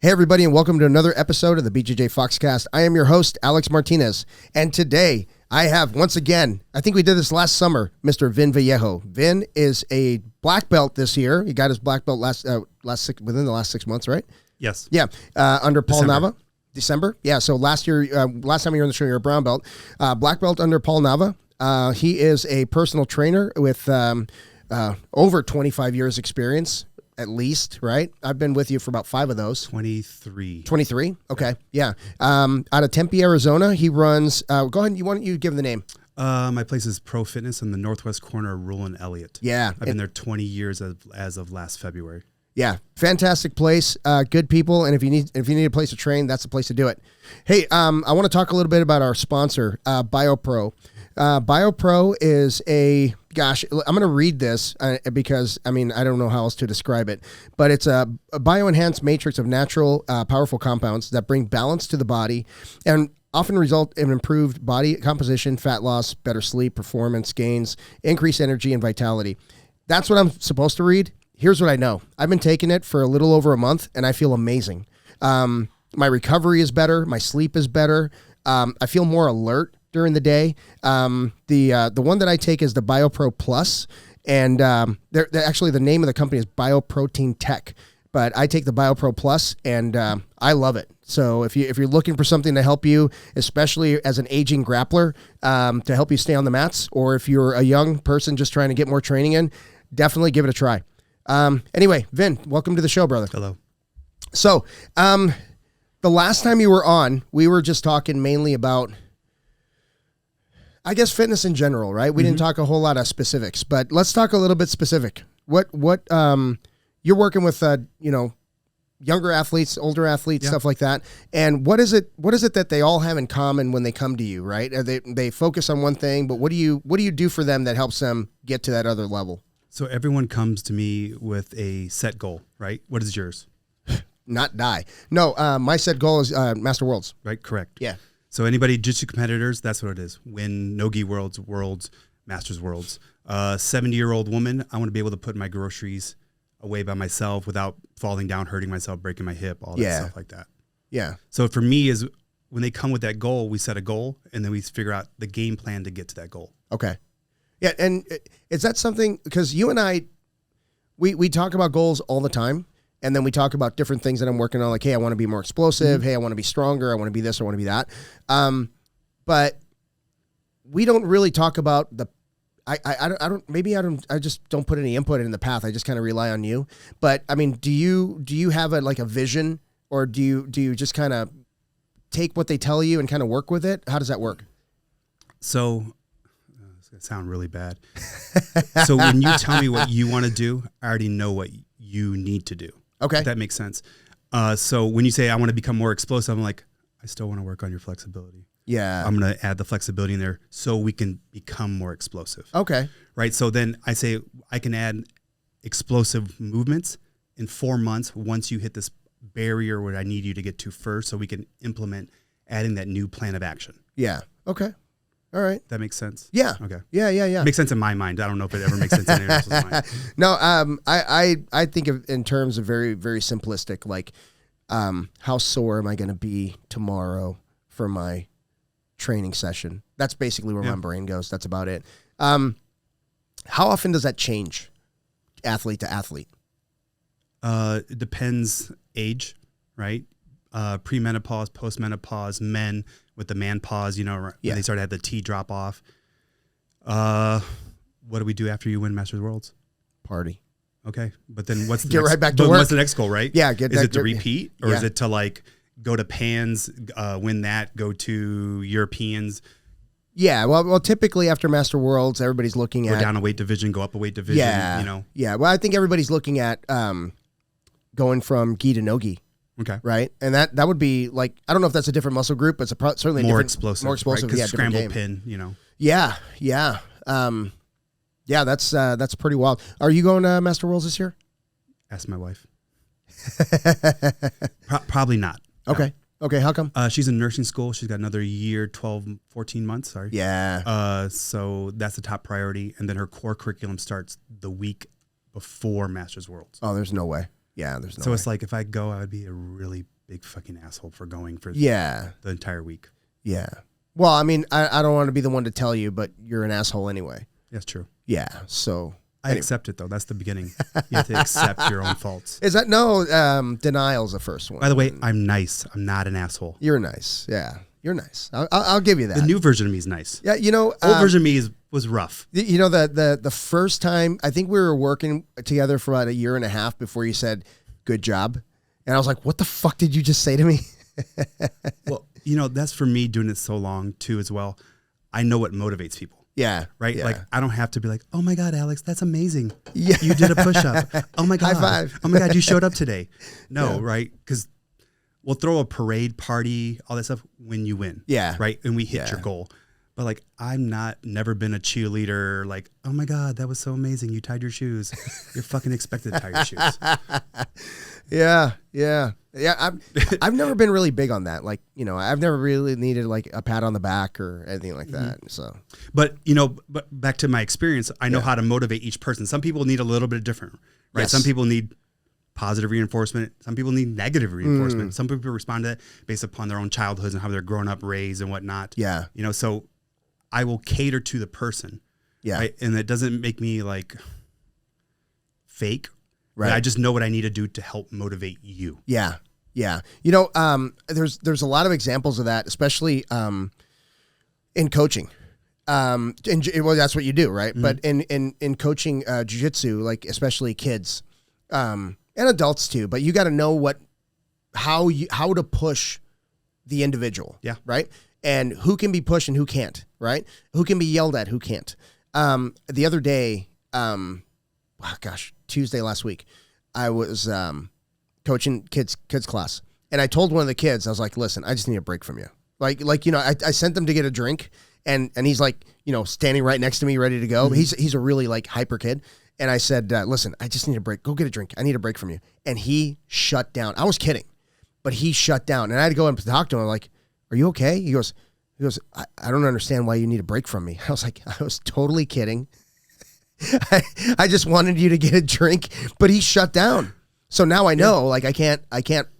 Hey everybody, and welcome to another episode of the BJJ Foxcast. I am your host, Alex Martinez, and today I have, once again, I think we did this last summer, Mr. Vin Vallejo. Vin is a black belt this year. He got his black belt within the last 6 months, right? Yes. Yeah, under Paul December. Nava. December? Yeah, so last time you were on the show, you were a brown belt. Black belt under Paul Nava. He is a personal trainer with over 25 years experience. At least, right? I've been with you for about 5 of those. 23. 23? Okay, yeah. Out of Tempe, Arizona, he runs, go ahead, why don't you give him the name? My place is ProFitness in the northwest corner of Rural and Elliott. Yeah. I've been there 20 years as of last February. Yeah, fantastic place, good people, and if you need a place to train, that's the place to do it. Hey, I want to talk a little bit about our sponsor, BioPro. BioPro is I'm going to read this because, I don't know how else to describe it, but it's a bioenhanced matrix of natural, powerful compounds that bring balance to the body and often result in improved body composition, fat loss, better sleep, performance gains, increased energy, and vitality. That's what I'm supposed to read. Here's what I know. I've been taking it for a little over a month, and I feel amazing. My recovery is better. My sleep is better. I feel more alert during the day. The one that I take is the BioPro Plus, and they're actually, the name of the company is Bioprotein Tech, but I take the BioPro Plus, and I love it. So if you're looking for something to help you, especially as an aging grappler, to help you stay on the mats, or if you're a young person just trying to get more training in, definitely give it a try. Anyway, Vin, welcome to the show, brother. Hello. So the last time you were on, we were just talking mainly about, I guess, fitness in general, right? We didn't talk a whole lot of specifics, but let's talk a little bit specific. What you're working with, younger athletes, older athletes, stuff like that. And what is it that they all have in common when they come to you, right? They focus on one thing, but what do you do for them that helps them get to that other level? So everyone comes to me with a set goal, right? What is yours? Not die. No, my set goal is Master Worlds. Right? Correct. Yeah. So anybody, jiu-jitsu competitors, that's what it is. Win Nogi Worlds, Masters Worlds. 70-year-old woman, I want to be able to put my groceries away by myself without falling down, hurting myself, breaking my hip, all that stuff like that. Yeah. So for me, is when they come with that goal, we set a goal, and then we figure out the game plan to get to that goal. Okay. Yeah, and is that something, because you and I, we talk about goals all the time, and then we talk about different things that I'm working on, like, hey, I want to be more explosive, hey, I want to be stronger, I want to be this, I want to be that. But we don't really talk about I just don't put any input in the path. I just kind of rely on you. But do you have a vision, or do you just kind of take what they tell you and kind of work with it? How does that work? So it's going to sound really bad. So when you tell me what you want to do, I already know what you need to do. Okay. If that makes sense. So when you say I want to become more explosive, I'm like, I still want to work on your flexibility. Yeah. I'm going to add the flexibility in there so we can become more explosive. Okay. Right. So then I say I can add explosive movements in 4 months once you hit this barrier where I need you to get to first, so we can implement adding that new plan of action. Yeah. Okay. All right. That makes sense? Yeah. Okay. Yeah. Makes sense in my mind. I don't know if it ever makes sense in anyone else's mind. No, I think of in terms of very, very simplistic, like how sore am I going to be tomorrow for my training session? That's basically where my brain goes. That's about it. How often does that change athlete to athlete? It depends age, right? Premenopause, postmenopause, men with the man pause, when they start to have the T drop off. What do we do after you win Masters Worlds? Party. Okay. But then what's the Get next, right back to work. What's the next goal, right? Yeah. Is it to repeat, or is it to go to Pans, win that, go to Europeans? Yeah, well, typically after Master Worlds, everybody's looking at... Go down a weight division, go up a weight division, Yeah, well, I think everybody's looking at going from gi to no gi. Okay. Right? And that would be I don't know if that's a different muscle group, but it's certainly more different, explosive. More explosive, right? yeah. Scramble game. pin, Yeah. Yeah, that's pretty wild. Are you going to Master Worlds this year? Ask my wife. Probably not. Okay. No. Okay, how come? She's in nursing school. She's got another year, 14 months, sorry. Yeah. So that's the top priority. And then her core curriculum starts the week before Masters Worlds. Oh, there's no way. Yeah, there's no So way. it's like if I go, I would be a really big fucking asshole for going for the entire week. Yeah. Well, I mean, I don't want to be the one to tell you, but you're an asshole anyway. That's true. Yeah. So I accept it though. That's the beginning. You have to accept your own faults. Is that denial's the first one? By the way, I'm nice. I'm not an asshole. You're nice. Yeah. You're nice. I'll give you that. The new version of me is nice. Yeah. You know, old version of me was rough. You know, the first time, I think we were working together for about a year and a half before you said, good job. And I was like, what the fuck did you just say to me? Well, you know, that's for me doing it so long too as well. I know what motivates people. Yeah. Right? Yeah. Like, I don't have to be like, oh my God, Alex, that's amazing. Yeah. You did a push-up. Oh my God. High five. Oh my God, you showed up today. No, Yeah. right? Because we'll throw a parade party, all that stuff when you win. Yeah. Right? And we hit your goal. But like, never been a cheerleader. Like, oh my God, that was so amazing. You tied your shoes. You're fucking expected to tie your shoes. Yeah. I've never been really big on that. Like, you know, I've never really needed like a pat on the back or anything like that. So, but you know, but back to my experience, I know how to motivate each person. Some people need a little bit different, right? Yes. Some people need positive reinforcement. Some people need negative reinforcement. Some people respond to that based upon their own childhoods and how they're grown up, raised and whatnot. Yeah. You know, so I will cater to the person. Yeah. Right? And it doesn't make me like fake. Right. I just know what I need to do to help motivate you. Yeah. Yeah. You know, there's a lot of examples of that, especially in coaching. Well, that's what you do, right? Mm-hmm. But in coaching jiu-jitsu, like especially kids and adults too, but you got to know how to push the individual. Yeah. Right. And who can be pushed and who can't, right? Who can be yelled at, who can't. The other day, Tuesday last week, I was coaching kids class, and I told one of the kids, I was like, "Listen, I just need a break from you." Like you know, I sent them to get a drink, and he's like, you know, standing right next to me, ready to go. Mm-hmm. He's a really like hyper kid, and I said, "Listen, I just need a break. Go get a drink. I need a break from you." And he shut down. I was kidding, but he shut down, and I had to go and talk to him. I'm like, "Are you okay?" He goes, I don't understand why you need a break from me. I was like, I was totally kidding. I just wanted you to get a drink, but he shut down. So now I know, like, I can't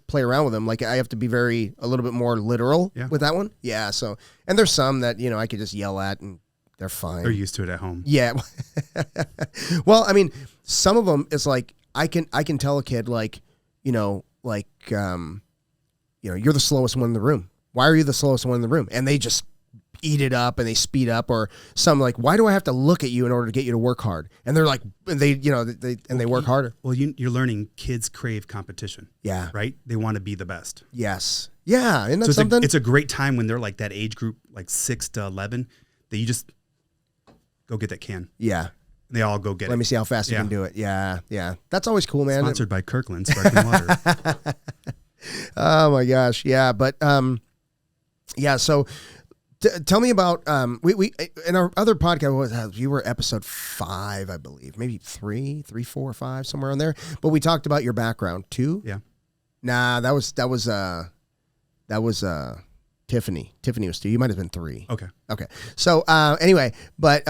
play around with him. Like, I have to be a little bit more literal with that one. Yeah. So, and there's some that, you know, I could just yell at and they're fine. They're used to it at home. Yeah. Well, I mean, some of them is like, I can tell a kid like, you know, you're the slowest one in the room. Why are you the slowest one in the room? And they just eat it up and they speed up, or some like, why do I have to look at you in order to get you to work hard? And they're like, they work harder. Well, you're learning kids crave competition. Yeah. Right? They want to be the best. Yes. Yeah. Isn't that So something? it's a great time when they're like that age group, like 6 to 11, that you just go get that can. Yeah. And they all go get it. Let me see how fast you can do it. Yeah. Yeah. That's always cool, man. Sponsored by Kirkland Sparkling Water. Oh my gosh. Yeah. But, yeah. So tell me about, we in our other podcast, you were episode 5, I believe, maybe 3, 4, 5, somewhere on there. But we talked about your background too. Yeah. Nah, that was Tiffany. Tiffany was 2. You might've been 3. Okay. So, anyway, but,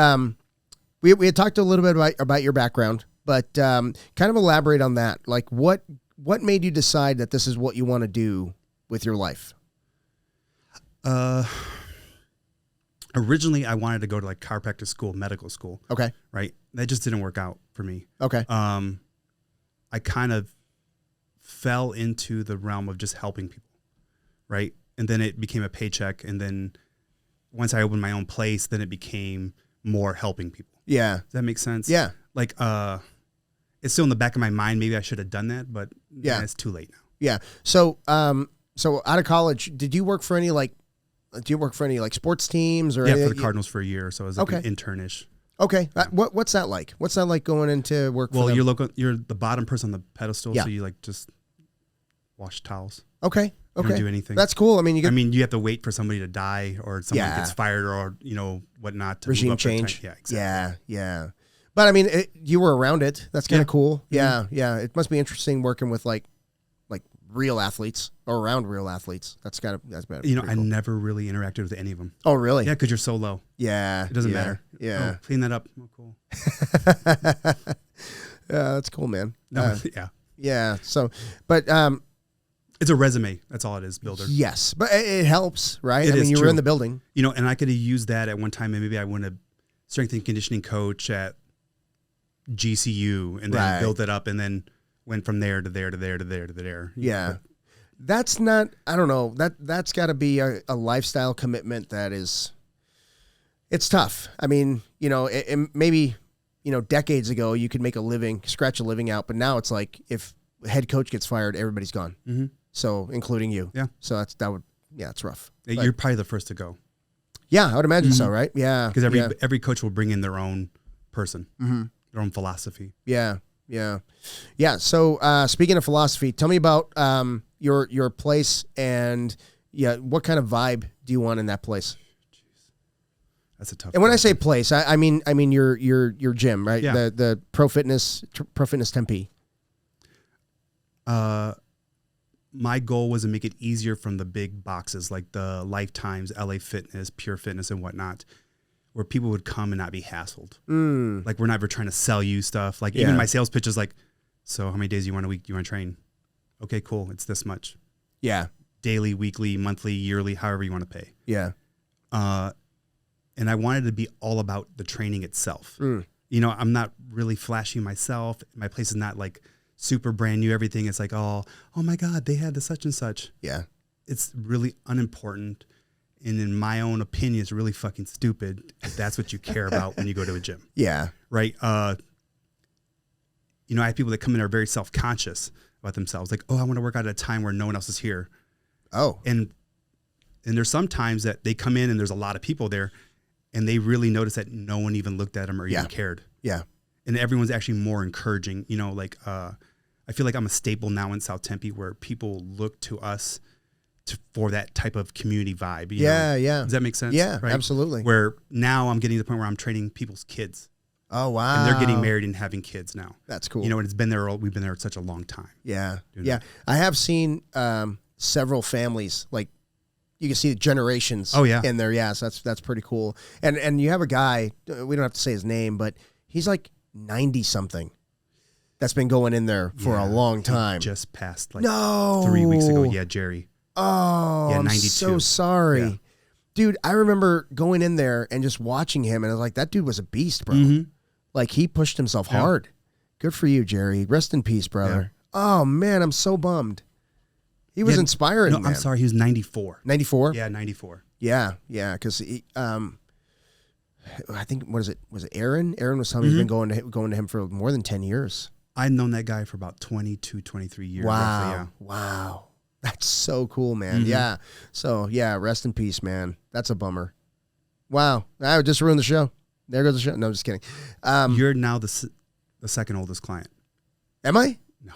we had talked a little bit about your background, but, kind of elaborate on that. Like what made you decide that this is what you want to do with your life? Originally I wanted to go to like chiropractic school, medical school. Okay. Right. That just didn't work out for me. Okay. I kind of fell into the realm of just helping people. Right. And then it became a paycheck. And then once I opened my own place, then it became more helping people. Yeah. Does that make sense? Yeah. Like, it's still in the back of my mind. Maybe I should have done that, but it's too late now. Yeah. So, so out of college, did you work for any sports teams or anything? For the Cardinals for a year. So I was like an internish. Okay. What's that like? What's that like going into work for Well, them? you're the bottom person on the pedestal. Yeah. So you like just wash towels. Okay. You don't do anything. That's cool. I mean, you have to wait for somebody to die or someone gets fired or, whatnot. To regime move up change. Yeah, exactly. Yeah. But I mean, you were around it. That's kind of cool. Yeah. Mm-hmm. Yeah. It must be interesting working with like real athletes or around real athletes. That's bad. I never really interacted with any of them. Oh, really? Yeah. Cause you're so low. Yeah. It doesn't matter. Yeah. Oh, clean that up. Oh, cool. Yeah. That's cool, man. No, yeah. Yeah. So, but it's a resume. That's all it is, builder. yes, but it helps, right? It I mean, is you were true. in the building. You know, and I could have used that at one time, and maybe I went a strength and conditioning coach at GCU, and then built it up, and then went from there to there to there to there to there. Yeah. That's not, I don't know, that's got to be a lifestyle commitment that is, it's tough. I mean, you know, it maybe, you know, decades ago you could make a living, scratch a living out, but now it's like if head coach gets fired, everybody's gone. Mm-hmm. So including you. Yeah. So it's rough. You're probably the first to go. Yeah, I would imagine so, right? Yeah. Because every coach will bring in their own person, their own philosophy. Yeah. Yeah. Yeah. So speaking of philosophy, tell me about your place and what kind of vibe do you want in that place? Jeez. That's a tough And when question. I say place, I mean your gym, right? Yeah. The ProFitness Tempe. My goal was to make it easier from the big boxes like the Lifetimes, LA Fitness, Pure Fitness, and whatnot, where people would come and not be hassled. Like we're never trying to sell you stuff. Like even my sales pitch is like, so how many days you want a week? You want to train? Okay, cool. It's this much. Yeah. Daily, weekly, monthly, yearly, however you want to pay. Yeah. And I wanted to be all about the training itself. You know, I'm not really flashy myself. My place is not like super brand new. Everything is like, oh my God, they had the such and such. Yeah. It's really unimportant. And in my own opinion, it's really fucking stupid if that's what you care about when you go to a gym. Yeah. Right. You know, I have people that come in that are very self-conscious about themselves. Like, oh, I want to work out at a time where no one else is here. Oh. And there's some times that they come in and there's a lot of people there and they really notice that no one even looked at them or even cared. Yeah. And everyone's actually more encouraging. You know, like, I feel like I'm a staple now in South Tempe where people look to us for that type of community vibe. You know? Yeah. Does that make sense? Yeah, right? Absolutely. Where now I'm getting to the point where I'm training people's kids. Oh, wow. And they're getting married and having kids now. That's cool. You know, and it's been there, we've been there such a long time. Yeah. Yeah. I have seen several families, like you can see the generations in there. Yeah. So that's pretty cool. And you have a guy, we don't have to say his name, but he's like 90 something. That's been going in there for a long time. Just passed like 3 weeks ago. Yeah, Jerry. Oh, yeah, 92. I'm so sorry. Yeah. Dude, I remember going in there and just watching him, and I was like, that dude was a beast, bro. Mm-hmm. Like, he pushed himself hard. Good for you, Jerry. Rest in peace, brother. Yeah. Oh, man, I'm so bummed. He was inspiring, man. I'm sorry, he was 94. 94? Yeah, 94. Yeah, because I think, was it Aaron? Aaron was somebody who's been going to him for more than 10 years. I've known that guy for about 22, 23 years. Wow. Roughly, wow. That's so cool, man. Mm-hmm. Yeah. So, rest in peace, man. That's a bummer. Wow. I just ruined the show. There goes the show. No, I'm just kidding. You're now the second oldest client. Am I? No.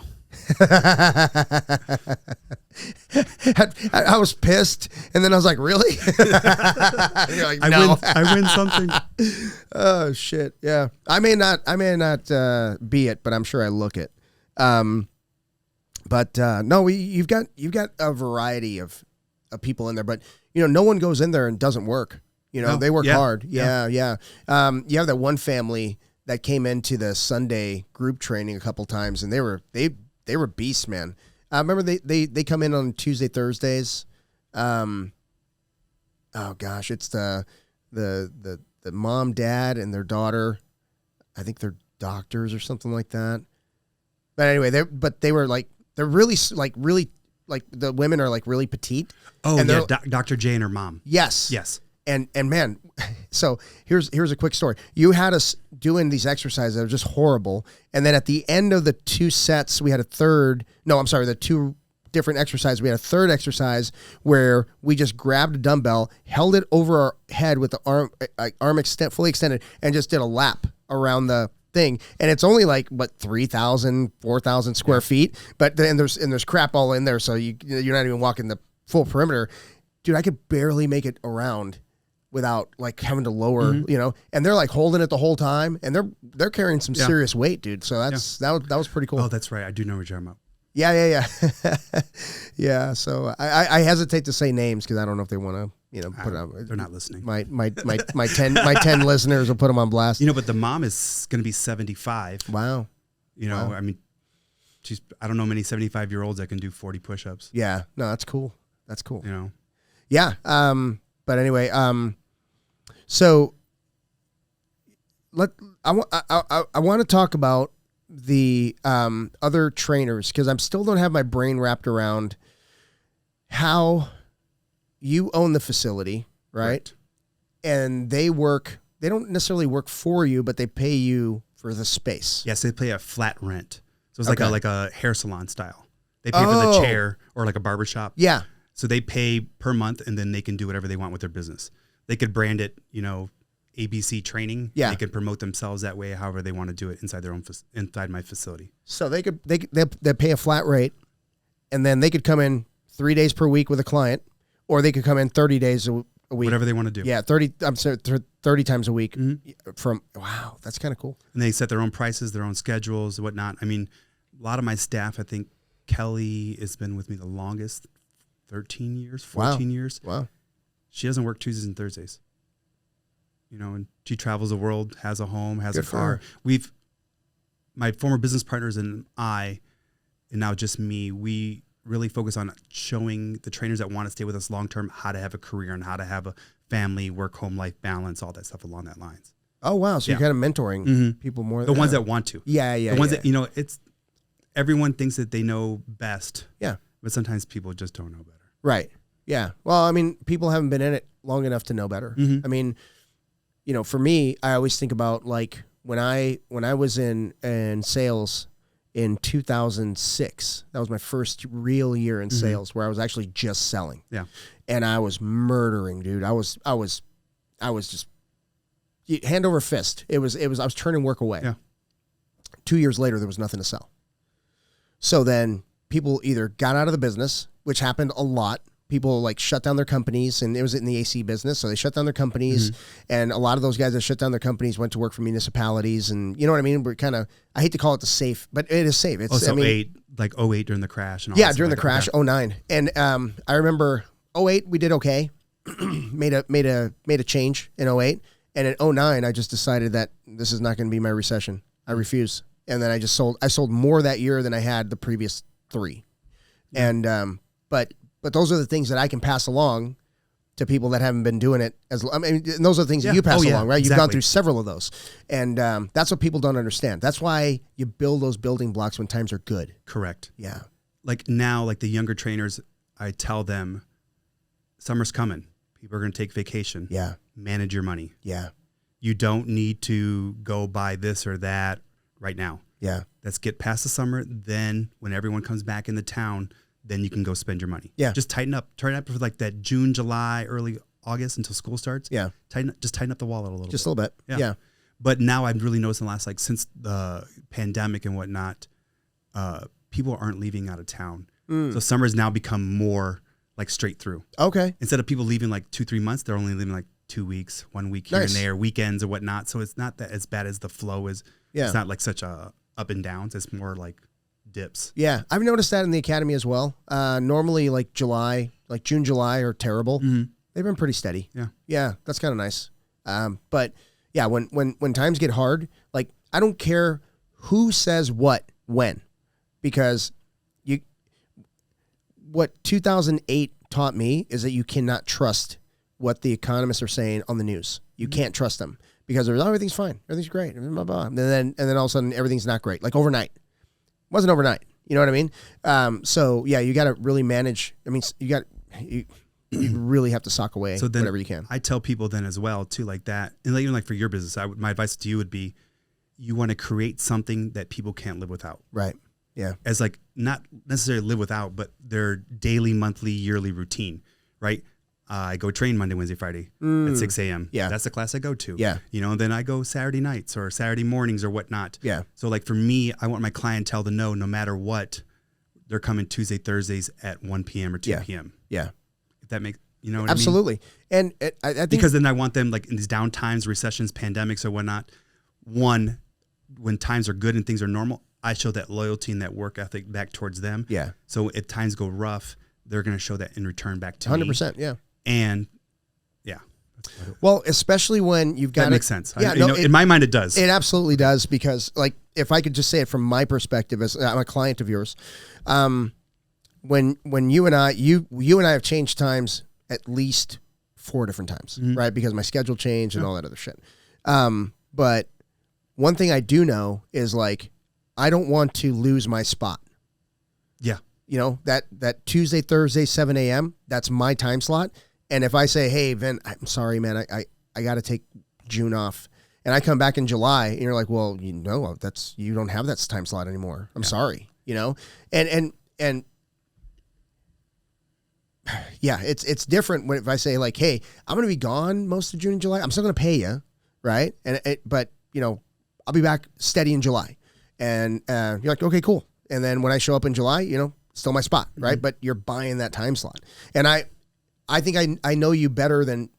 I was pissed, and then I was like, "Really?" You're like, "No, I win something." Oh shit! Yeah, I may not be it, but I'm sure I look it. But no, you've got a variety of people in there, but you know, no one goes in there and doesn't work. You know, they work hard. Yeah. You have that one family that came into the Sunday group training a couple times, and they were beasts, man. I remember they come in on Tuesday, Thursdays. Oh gosh, it's the mom, dad, and their daughter. I think they're doctors or something like that. But anyway, they were like, they're really the women are like really petite. Oh, and yeah, Dr. J and her mom. Yes. And man, so here's a quick story. You had us doing these exercises that were just horrible, and then at the end of the two sets, we had the two different exercises. We had a third exercise where we just grabbed a dumbbell, held it over our head with the arm fully extended, and just did a lap around the thing. And it's only like 3,000, 4,000 square feet, but then there's crap all in there, so you're not even walking the full perimeter. Dude, I could barely make it around without like having to lower, you know, and they're like holding it the whole time, and they're carrying some serious weight, dude. So that was pretty cool. Oh, that's right. I do know what you're talking about. Yeah. Yeah. So I hesitate to say names because I don't know if they want to, you know, put it on. They're not listening. My 10 listeners will put them on blast. You know, but the mom is going to be 75. Wow. You know, I mean, I don't know many 75-year-olds that can do 40 push-ups. Yeah. No, that's cool. That's cool. You know? Yeah. But anyway, so I want to talk about the other trainers, because I'm still don't have my brain wrapped around how you own the facility, right? And they don't necessarily work for you, but they pay you for the space. Yes, they pay a flat rent. So it's like a hair salon style. They pay for the chair, or like a barber shop. Yeah. So they pay per month, and then they can do whatever they want with their business. They could brand it, ABC training. Yeah. They can promote themselves that way, however they want to do it inside their own inside my facility. So they pay a flat rate, and then they could come in 3 days per week with a client, or they could come in 30 days a week. Whatever they want to do. Yeah, 30 times a week. Wow, that's kind of cool. And they set their own prices, their own schedules, whatnot. I mean, a lot of my staff, I think Kelly has been with me the longest, 13 years, 14 years. Wow. She doesn't work Tuesdays and Thursdays. And she travels the world, has a home, has a car. My former business partners and I, and now just me, we really focus on showing the trainers that want to stay with us long-term how to have a career and how to have a family, work, home, life balance, all that stuff along that lines. Oh, wow. So you're kind of mentoring people more. The ones that want to. Yeah. The ones that, it's, everyone thinks that they know best. Yeah. But sometimes people just don't know better. Right. Yeah. Well, I mean, people haven't been in it long enough to know better. I mean, for me, I always think about like when I was in sales in 2006, that was my first real year in sales where I was actually just selling. Yeah. And I was murdering, dude. I was just hand over fist. I was turning work away. Yeah. 2 years later, there was nothing to sell. So then people either got out of the business, which happened a lot. People like shut down their companies, and it was in the AC business. So they shut down their companies, and a lot of those guys that shut down their companies went to work for municipalities, and you know what I mean? We're kind of, I hate to call it the safe, but it is safe. It's, so 08 during the crash. And all yeah, during the crash, 09. And I remember 08, we did okay. made a change in 08. And in 09, I just decided that this is not going to be my recession. I refuse. And then I sold more that year than I had the previous 3. And, but those are the things that I can pass along to people that haven't been doing it and those are the things that you pass along, right? Exactly. You've gone through several of those. And that's what people don't understand. That's why you build those building blocks when times are good. Correct. Yeah. Like now, like the younger trainers, I tell them, summer's coming. People are going to take vacation. Yeah. Manage your money. Yeah. You don't need to go buy this or that right now. Yeah. Let's get past the summer. Then when everyone comes back in the town, then you can go spend your money. Yeah. Just tighten up for like that June, July, early August until school starts. Yeah. Just tighten up the wallet a little bit. Just a little bit. Yeah. But now I've really noticed in the last, like since the pandemic and whatnot, people aren't leaving out of town. So summer's now become more like straight through. Okay. Instead of people leaving like 2-3 months, they're only leaving like 2 weeks, 1 week here and there, weekends or whatnot. So it's not that as bad as the flow is. Yeah. It's not like such a up and downs. It's more like dips. Yeah. I've noticed that in the academy as well. Normally like June, July are terrible. They've been pretty steady. Yeah. Yeah. That's kind of nice. But yeah, when times get hard, like I don't care who says what, when, because what 2008 taught me is that you cannot trust what the economists are saying on the news. You can't trust them because everything's fine. Everything's great. Blah, blah. And then all of a sudden everything's not great. Like overnight. It wasn't overnight. You know what I mean? So yeah, you got to really manage. I mean, you really have to sock away whatever you can. I tell people then as well too, like that. And even like for your business, my advice to you would be, you want to create something that people can't live without. Right. Yeah. As like not necessarily live without, but their daily, monthly, yearly routine, right? I go train Monday, Wednesday, Friday at 6 a.m. Yeah. That's the class I go to. Yeah. Then I go Saturday nights or Saturday mornings or whatnot. Yeah. So like for me, I want my clientele to know no matter what, they're coming Tuesday, Thursdays at 1 p.m. or 2 p.m. Yeah. If that makes, you know what Absolutely. I mean? And I think because then I want them like in these down times, recessions, pandemics or whatnot, when times are good and things are normal, I show that loyalty and that work ethic back towards them. Yeah. So if times go rough, they're going to show that in return back to me. 100%. Yeah. And yeah, Well, especially when you've got that makes sense. Yeah, in my mind, it does. It absolutely does, because like, if I could just say it from my perspective as I'm a client of yours, when you and I have changed times at least 4 different times, right? Because my schedule changed and all that other shit. But one thing I do know is, like, I don't want to lose my spot. Yeah. You know, that Tuesday, Thursday, 7 a.m., that's my time slot. And if I say, hey, Vin, I'm sorry, man, I got to take June off, and I come back in July, and you're like, well, you know, you don't have that time slot anymore. I'm sorry, you know? And yeah, it's different if I say, like, hey, I'm going to be gone most of June and July. I'm still going to pay you, right? But, you know, I'll be back steady in July. And you're like, okay, cool. And then when I show up in July, you know, still my spot, right? But you're buying that time slot. And I think I know you better than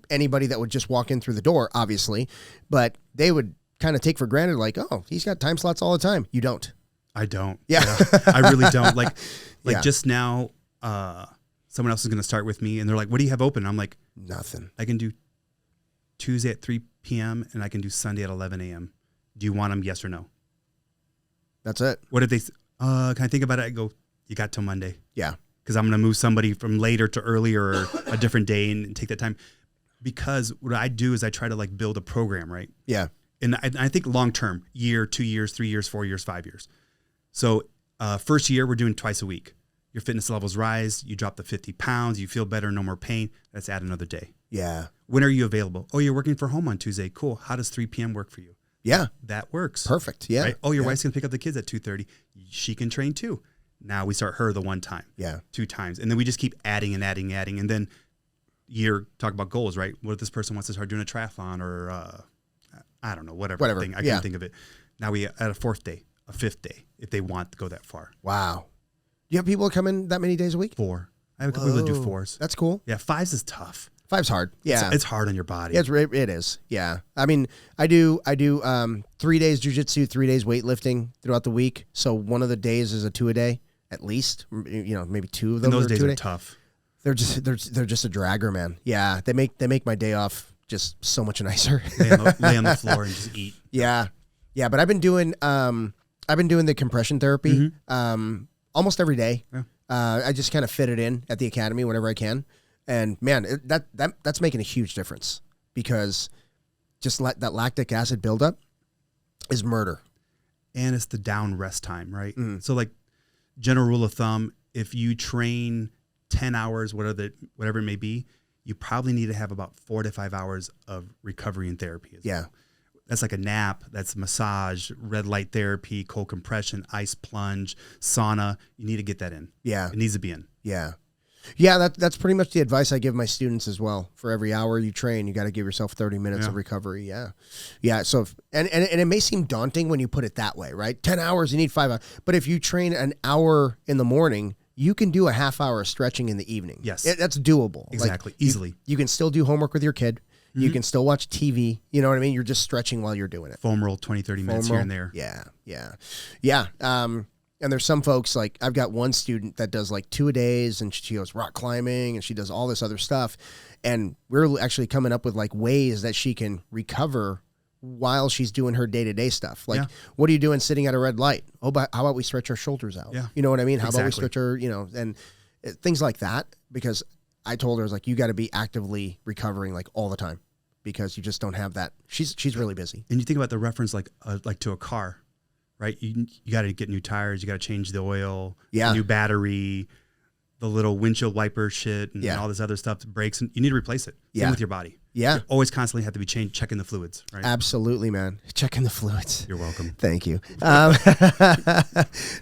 anybody that would just walk in through the door, obviously. But they would kind of take for granted, like, oh, he's got time slots all the time. You don't. I don't. Yeah. I really don't. Like Yeah. just now, someone else is going to start with me, and they're like, what do you have open? I'm like, nothing. I can do Tuesday at 3 p.m. and I can do Sunday at 11 a.m. Do you want them? Yes or no? That's it. What if they, can I think about it? I go, you got till Monday. Yeah. Because I'm going to move somebody from later to earlier or a different day and take that time. Because what I do is I try to, like, build a program, right? Yeah. And I think long term, year, 2 years, 3 years, 4 years, 5 years. So first year, we're doing twice a week. Your fitness levels rise. You drop the 50 pounds. You feel better, no more pain. Let's add another day. Yeah. When are you available? Oh, you're working from home on Tuesday. Cool. How does 3 p.m. work for you? Yeah. That works. Perfect. Yeah. Right? Oh, your wife's going to pick up the kids at 2:30. She can train too. Now we start her the one time. Yeah. 2 times. And then we just keep adding and adding, adding. And then talk about goals, right? What if this person wants to start doing a triathlon or I don't know, whatever. Thing. I can't think of it. Now we add a 4th day, a 5th day, if they want to go that far. Wow. You have people come in that many days a week? 4. I have a couple people that do 4s. That's cool. Yeah, 5s is tough. 5's hard. Yeah. It's hard on your body. It is. Yeah. I mean, I do 3 days jujitsu, 3 days weightlifting throughout the week. So one of the days is a 2 a day at least, you know, maybe 2 of them. And those days are tough. They're just a dragger, man. Yeah. They make my day off just so much nicer. lay on the floor and just eat. Yeah. Yeah. But I've been doing the compression therapy, almost every day. Yeah. I just kind of fit it in at the academy whenever I can. And man, that's making a huge difference, because just that lactic acid buildup is murder. And it's the down rest time, right? So, like, general rule of thumb, if you train 10 hours, whatever it may be, you probably need to have about 4 to 5 hours of recovery and therapy as well. That's like a nap, that's massage, red light therapy, cold compression, ice plunge, sauna. You need to get that in. Yeah. It needs to be in. Yeah. Yeah, that's pretty much the advice I give my students as well. For every hour you train, you got to give yourself 30 minutes of recovery. Yeah. Yeah. So, and it may seem daunting when you put it that way, right? 10 hours, you need 5 hours. But if you train an hour in the morning, you can do a half hour of stretching in the evening. Yes. That's doable. Exactly. Like, easily. You can still do homework with your kid. You can still watch TV. You know what I mean? You're just stretching while you're doing it. Foam roll 20, 30 minutes here and there. Yeah. Yeah. Yeah. And there's some folks, like, I've got one student that does like 2 a days, and she goes rock climbing and she does all this other stuff. And we're actually coming up with, like, ways that she can recover while she's doing her day-to-day stuff. Like, what are you doing sitting at a red light? Oh, but how about we stretch our shoulders out? Yeah. You know what I mean? How about we stretch our, you know, and things like that. Because I told her, I was like, you got to be actively recovering, like, all the time, because you just don't have that. She's really busy. And you think about the reference, like to a car. Right, you got to get new tires, you got to change the oil, new battery, the little windshield wiper shit, and all this other stuff, brakes, and you need to replace it. Same with your body. Yeah, you always constantly have to be checking the fluids. Right, absolutely, man. Checking the fluids. You're welcome. Thank you.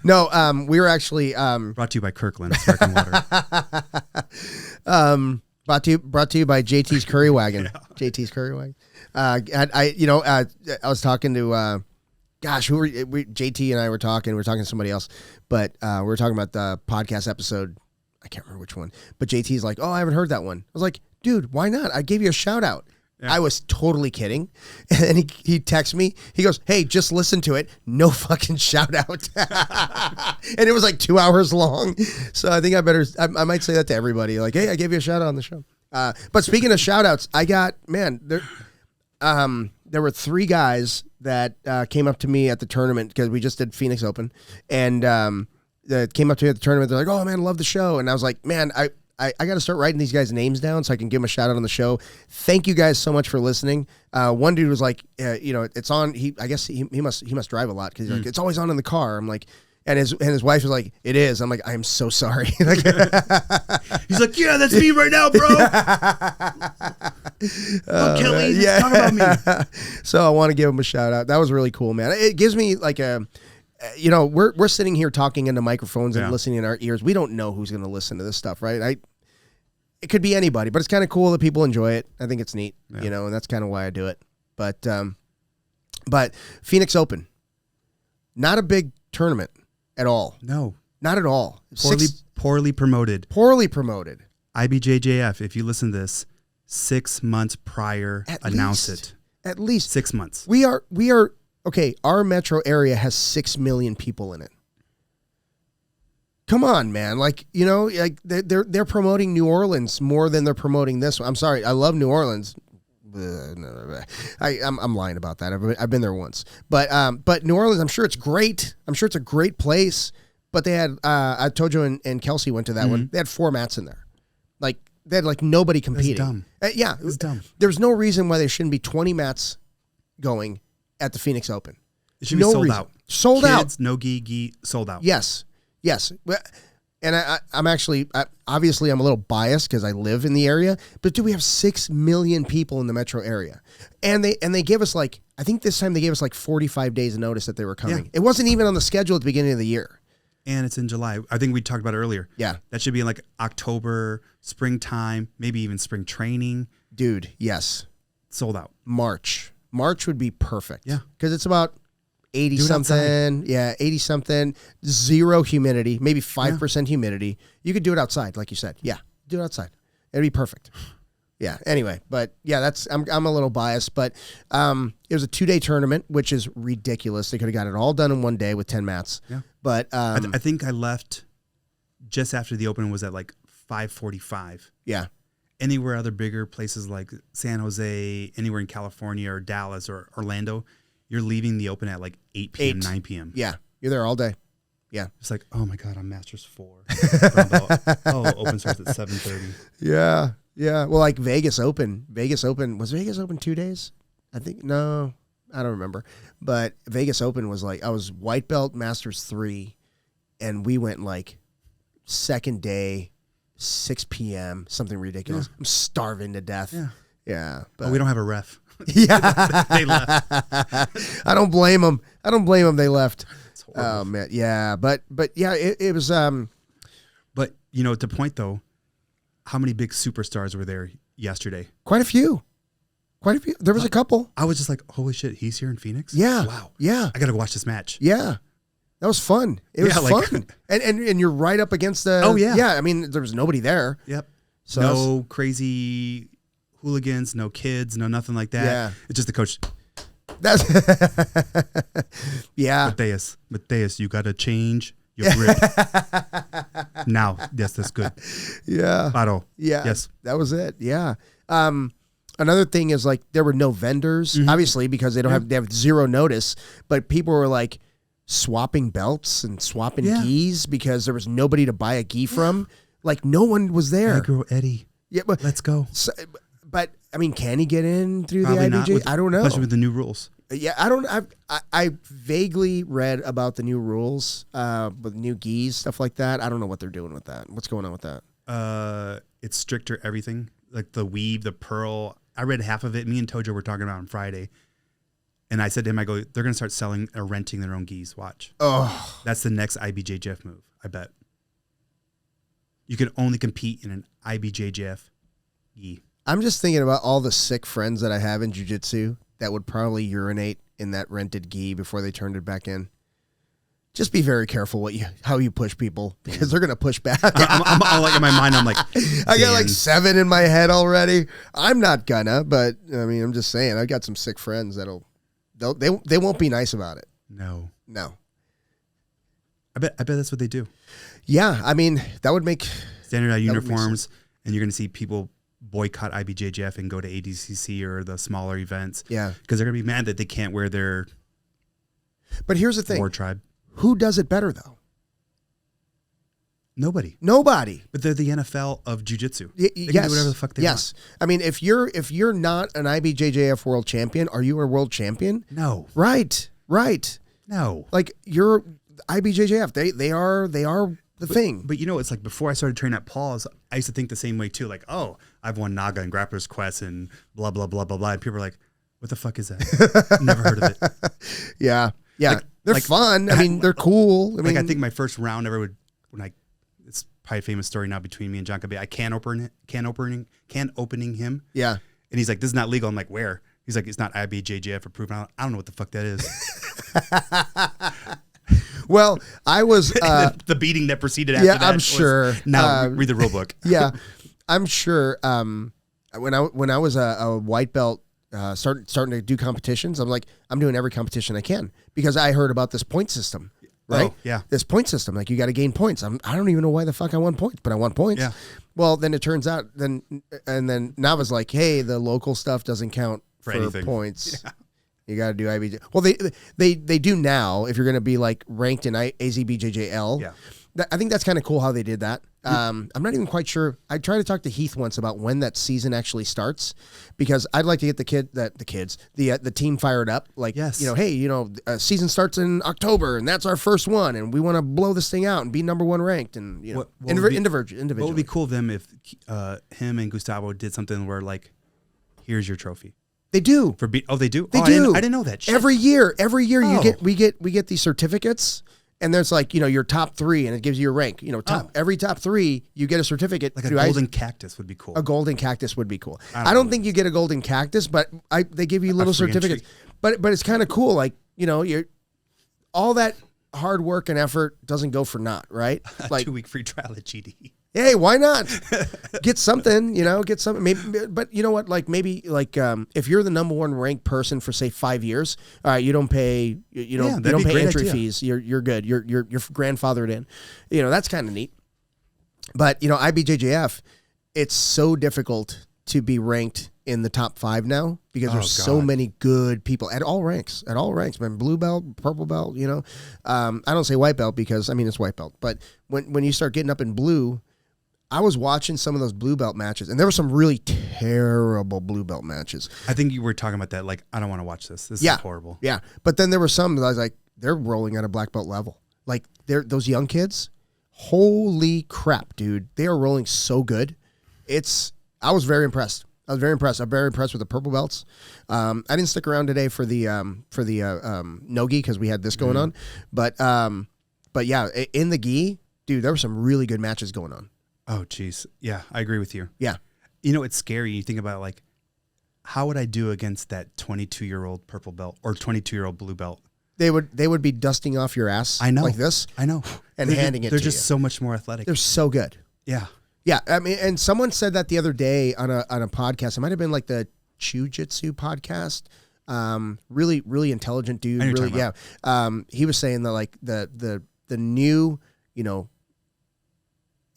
No, we were actually brought to you by Kirkland Sparkling Water. Brought to you by JT's Curry Wagon. JT's Curry Wagon. I was talking to. Gosh, JT and I were talking. We were talking to somebody else, but we were talking about the podcast episode. I can't remember which one. But JT's like, "Oh, I haven't heard that one." I was like, "Dude, why not? I gave you a shout out." Yeah. I was totally kidding, and then he texts me. He goes, "Hey, just listen to it. No fucking shout out." And it was like 2 hours long. So I think I might say that to everybody. Like, "Hey, I gave you a shout out on the show." But speaking of shout outs, I got, man, there were 3 guys that came up to me at the tournament because we just did Phoenix Open, and that came up to me at the tournament. They're like, "Oh man, I love the show," and I was like, "Man, I got to start writing these guys' names down so I can give them a shout out on the show." Thank you guys so much for listening. One dude was like, it's on. I guess he must drive a lot because like, it's always on in the car. I'm like. And his wife was like, "It is." I'm like, "I am so sorry." Like, he's like, "Yeah, that's me right now, bro." Oh, Kelly, yeah. Talk about me. So I want to give him a shout out. That was really cool, man. It gives me like we're sitting here talking into microphones and listening in our ears. We don't know who's going to listen to this stuff, right? It could be anybody, but it's kind of cool that people enjoy it. I think it's neat, and that's kind of why I do it. But Phoenix Open, not a big tournament. At all. No. Not at all. Poorly promoted. Poorly promoted. IBJJF, if you listen to this, 6 months prior, announce it. At least. 6 months. We are, okay, our metro area has 6 million people in it. Come on, man. Like, like they're promoting New Orleans more than they're promoting this one. I'm sorry. I love New Orleans. I'm lying about that. I've been there once, but New Orleans, I'm sure it's great. I'm sure it's a great place. But they had Tojo and Kelsey went to that one. They had 4 mats in there, like they had like nobody competing. That's dumb. Yeah, it was dumb. There's no reason why there shouldn't be 20 mats going at the Phoenix Open. It should be sold out. Sold Kids, out. No gi, sold out. Yes. And I'm actually, obviously I'm a little biased because I live in the area, but dude, we have 6 million people in the metro area. And they gave us like, I think this time they gave us like 45 days of notice that they were coming. Yeah. It wasn't even on the schedule at the beginning of the year. And it's in July. I think we talked about it earlier. Yeah. That should be in like October, springtime, maybe even spring training. Dude, yes. Sold out. March would be perfect. Yeah. Because it's about 80 something. Yeah, 80 something. 0 humidity, maybe 5% humidity. You could do it outside, like you said. Yeah, do it outside. It'd be perfect. Yeah. Anyway, but yeah, I'm a little biased, but it was a 2-day tournament, which is ridiculous. They could have got it all done in one day with 10 mats. Yeah. But I think I left just after the open was at like 5:45. Yeah. Anywhere other bigger places like San Jose, anywhere in California or Dallas or Orlando, you're leaving the open at like 8 p.m., 9 p.m. Yeah. You're there all day. Yeah. It's like, oh my God, I'm Masters 4. Open starts at 7:30. Yeah. Yeah. Well, like Vegas Open. Was Vegas Open 2 days? I think, no, I don't remember. But Vegas Open was like, I was white belt Masters 3, and we went like second day, 6 p.m., something ridiculous. I'm starving to death. Yeah. Yeah. But we don't have a ref. Yeah. They left. I don't blame them. They left. Oh man. Yeah. But yeah, it was, but to point though, how many big superstars were there yesterday? Quite a few. There was a couple. I was just like, holy shit, he's here in Phoenix? Yeah. Wow. Yeah. I got to watch this match. Yeah. That was fun. It was fun. And you're right up against the... Oh, yeah. Yeah, I mean, there was nobody there. Yep. So no crazy hooligans, no kids, no nothing like that. Yeah. It's just the coach. That's... Yeah. Mateus, you got to change your grip. Now. Yes, that's good. Yeah. Paro. Yeah. Yes. That was it. Yeah. Another thing is like there were no vendors, obviously, because they have 0 notice, but people were like swapping belts and swapping gis because there was nobody to buy a gi from. Like no one was there. Hey, girl, Eddie. Yeah, but let's go. So, but I mean, can he get in through Probably the IBJ? I don't know. Especially with the new rules. Yeah, I don't. I vaguely read about the new rules with new gis, stuff like that. I don't know what they're doing with that. What's going on with that? It's stricter everything, like the weave, the pearl. I read half of it. Me and Tojo were talking about it on Friday. And I said to him, I go, they're going to start selling or renting their own gis. Watch. Oh. That's the next IBJJF move, I bet. You can only compete in an IBJJF gi. I'm just thinking about all the sick friends that I have in jiu-jitsu that would probably urinate in that rented gi before they turned it back in. Just be very careful how you push people because they're going to push back. I'm like in my mind, I'm like, I got like 7 in my head already. I'm not gonna, but I mean, I'm just saying, I've got some sick friends they won't be nice about it. No. I bet that's what they do. Yeah. I mean, that would make standardized uniforms and you're going to see people boycott IBJJF and go to ADCC or the smaller events. Yeah. Because they're going to be mad that they can't wear their But here's the thing. war tribe. Who does it better, though? Nobody. Nobody. But they're the NFL of jiu-jitsu. Yes. They can do whatever the fuck they want. I mean, if you're not an IBJJF world champion, are you a world champion? No. Right. No. Like you're IBJJF. They are the thing. But it's like before I started training at Paul's, I used to think the same way too. Like, oh, I've won Naga and Grappler's Quest and blah, blah, blah, blah, blah. And people are like, what the fuck is that? Never heard of it. Yeah. They're fun. I mean, they're cool. I think my first round ever it's probably a famous story now between me and John Cabe. I can opening him. Yeah. And he's like, this is not legal. I'm like, where? He's like, it's not IBJJF approved. I don't know what the fuck that is. Well, I was the beating that preceded after that. I'm sure. Now read the rule book. Yeah, I'm sure. When I was a white belt, starting to do competitions, I'm like, I'm doing every competition I can because I heard about this point system. Right? Oh, yeah. This point system, like you got to gain points. I don't even know why the fuck I want points, but I want points. Yeah. Well, then it turns out, then Nava's like, hey, the local stuff doesn't count for points. Yeah. You got to do IBJ. Well, they do now. If you're going to be like ranked in AZBJJL, yeah. I think that's kind of cool how they did that. I'm not even quite sure. I tried to talk to Heath once about when that season actually starts, because I'd like to get the team fired up. Like, yes. Hey, season starts in October, and that's our first one, and we want to blow this thing out and be number one ranked, and individually. What would be cool of them if him and Gustavo did something where like, here's your trophy. They do. They do. They do. I didn't know that. Shit. Every year we get these certificates. And there's like, your top 3 and it gives you a rank. Every top 3, you get a certificate. Like a golden cactus would be cool. A golden cactus would be cool. I don't think you get a golden cactus, but they give you little certificates. But it's kind of cool. Like, you're all that hard work and effort doesn't go for naught, right? Like 2-week free trial at GD. Hey, why not? Get something, get something. Maybe, but you know what? Like maybe, if you're the number 1 ranked person for say 5 years, all right, you don't pay, you don't pay entry fees. You're good. You're grandfathered in. That's kind of neat. But IBJJF, it's so difficult to be ranked in the top 5 now because there's so many good people at all ranks, man. Blue belt, purple belt. I don't say white belt because it's white belt. But when you start getting up in blue. I was watching some of those blue belt matches, and there were some really terrible blue belt matches. I think you were talking about that. Like, I don't want to watch this. This is horrible. Yeah, but then there were some that I was like, they're rolling at a black belt level. Like, those young kids, holy crap, dude. They are rolling so good. I was very impressed. I'm very impressed with the purple belts. I didn't stick around today for the no-gi because we had this going on. But yeah, in the gi, dude, there were some really good matches going on. Oh, geez. Yeah, I agree with you. Yeah. It's scary. You think about, like, how would I do against that 22-year-old purple belt or 22-year-old blue belt? They would be dusting off your ass like this. I know. And handing it to you. They're just so much more athletic. They're so good. Yeah. Yeah. And someone said that the other day on a podcast. It might have been like the Jiu-Jitsu podcast. Really, really intelligent dude. Really, yeah. He was saying that like the new,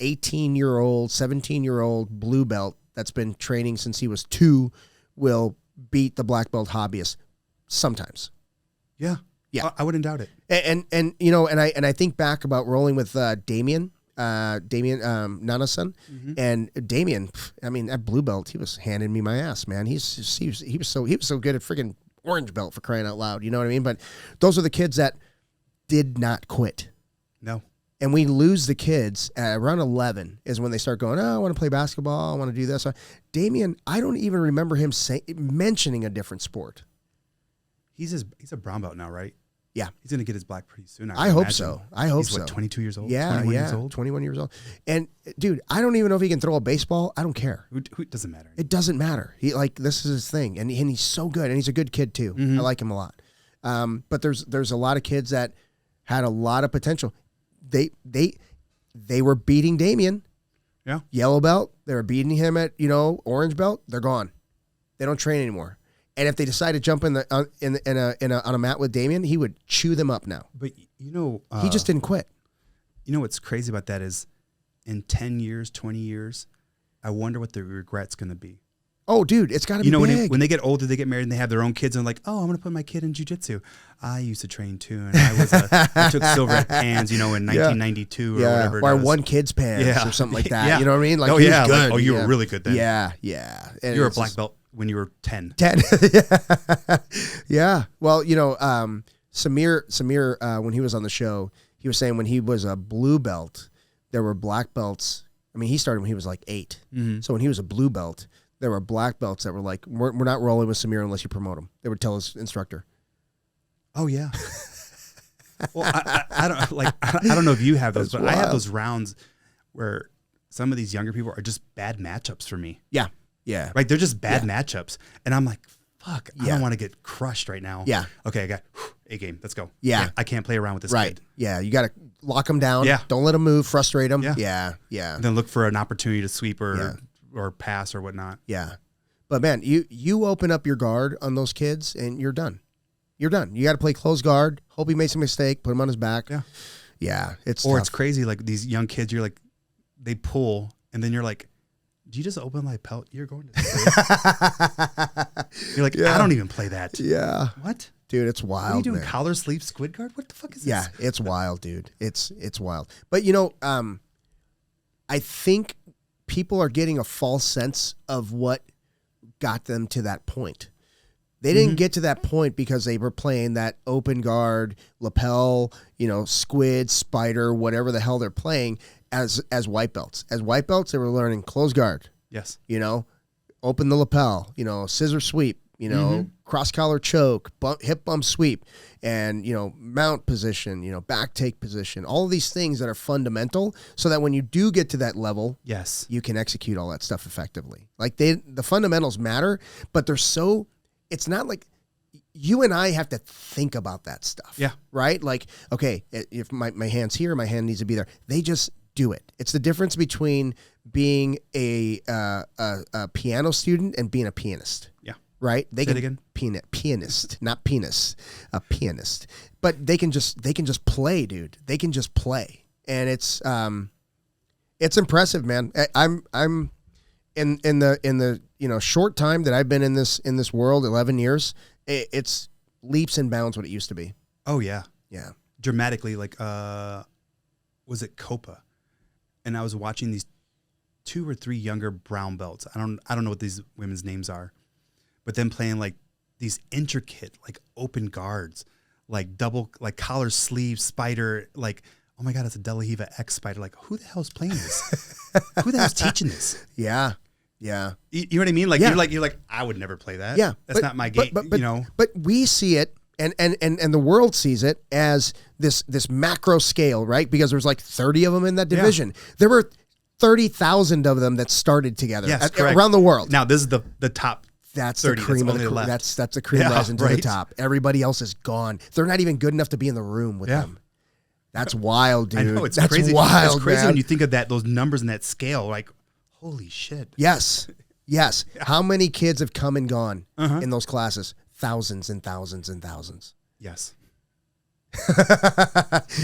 18-year-old, 17-year-old blue belt that's been training since he was 2 will beat the black belt hobbyist sometimes. Yeah. Yeah. I wouldn't doubt it. And I think back about rolling with Damien Nanason, and Damien, at blue belt, he was handing me my ass, man. He was so good at freaking orange belt, for crying out loud. You know what I mean? But those are the kids that did not quit. No. And we lose the kids at around 11 is when they start going, I want to play basketball. I want to do this. Damien, I don't even remember him mentioning a different sport. He's a brown belt now, right? Yeah. He's going to get his black pretty soon. I hope so. He's 22 years old? Yeah, 21 years old? 21 years old. And, dude, I don't even know if he can throw a baseball. I don't care. Who doesn't matter. It doesn't matter. This is his thing. And he's so good. And he's a good kid, too. I like him a lot. But there's a lot of kids that had a lot of potential. They were beating Damien. Yeah. Yellow belt. They were beating him at, orange belt. They're gone. They don't train anymore. And if they decide to jump on a mat with Damien, he would chew them up now. But he just didn't quit. What's crazy about that is in 10 years, 20 years, I wonder what the regret's going to be. Oh, dude, it's got to be big. When they get older, they get married and they have their own kids and like, oh, I'm going to put my kid in jiu-jitsu. I used to train too. And I took silver at Pans, in 1992 or whatever. Or won kids Pans or something like that. Yeah. You know what I mean? Like, oh, yeah. Good. Like, you were really good then. Yeah, yeah. And you were a black belt when you were 10. 10. Yeah. Well, Samir, when he was on the show, he was saying when he was a blue belt, there were black belts. I mean, he started when he was like 8. Mm-hmm. So when he was a blue belt, there were black belts that were like, we're not rolling with Samir unless you promote him. They would tell his instructor. Oh, yeah. Well, I don't know if you have those, but wild. I have those rounds where some of these younger people are just bad matchups for me. Yeah. Yeah. Right. They're just bad matchups. And I'm like, fuck, I don't want to get crushed right now. Yeah. Okay. I got a game. Let's go. Yeah. I can't play around with this kid. Yeah. You got to lock them down. Yeah. Don't let them move. Frustrate them. Yeah. Yeah. And then look for an opportunity to sweep or pass or whatnot. Yeah. But man, you open up your guard on those kids and you're done. You're done. You got to play close guard. Hope he makes a mistake. Put him on his back. Yeah. Yeah. It's crazy. Like these young kids, you're like, they pull and then you're like, do you just open my pelt? You're going to You're like, I don't even play that. Yeah. What? Dude, it's wild. What are you doing? Man. Collar, sleeve, squid guard? What the fuck is this? Yeah, it's wild, dude. It's wild. But I think people are getting a false sense of what got them to that point. They didn't get to that point because they were playing that open guard, lapel, squid, spider, whatever the hell they're playing as white belts. As white belts, they were learning close guard. Yes. Open the lapel, scissor sweep, cross collar choke, hip bump sweep, and, mount position, back take position, all of these things that are fundamental so that when you do get to that level, yes, you can execute all that stuff effectively. Like the fundamentals matter, but it's not like you and I have to think about that stuff. Yeah. Right? Like, okay, if my hand's here, my hand needs to be there. They just do it. It's the difference between being a piano student and being a pianist. Yeah. Right? Say it again. Pianist, not penis, a pianist. But they can just play, dude. They can just play. And it's impressive, man. I'm in the short time that I've been in this world, 11 years, it's leaps and bounds what it used to be. Oh yeah. Yeah. Dramatically, like was it Copa? And I was watching these 2 or 3 younger brown belts. I don't know what these women's names are. But then playing like these intricate like open guards, like double like collar sleeve spider, like oh my god, it's a De La Riva X spider. Like who the hell's playing this? Who the hell's teaching this? Yeah. Yeah. You know what I mean? Like you're like I would never play that. Yeah. That's not my game. But we see it and the world sees it as this macro scale, right? Because there's like 30 of them in that division. Yeah. There were 30,000 of them that started together around the world. Now this is the top. That's 30, the cream that's of the left. That's the cream rising to the top. Everybody else is gone. They're not even good enough to be in the room with them. That's wild, dude. I know, it's That's crazy. wild. It's crazy man. when you think of those numbers and that scale. Like, holy shit. Yes. How many kids have come and gone in those classes? Thousands and thousands and thousands. Yes.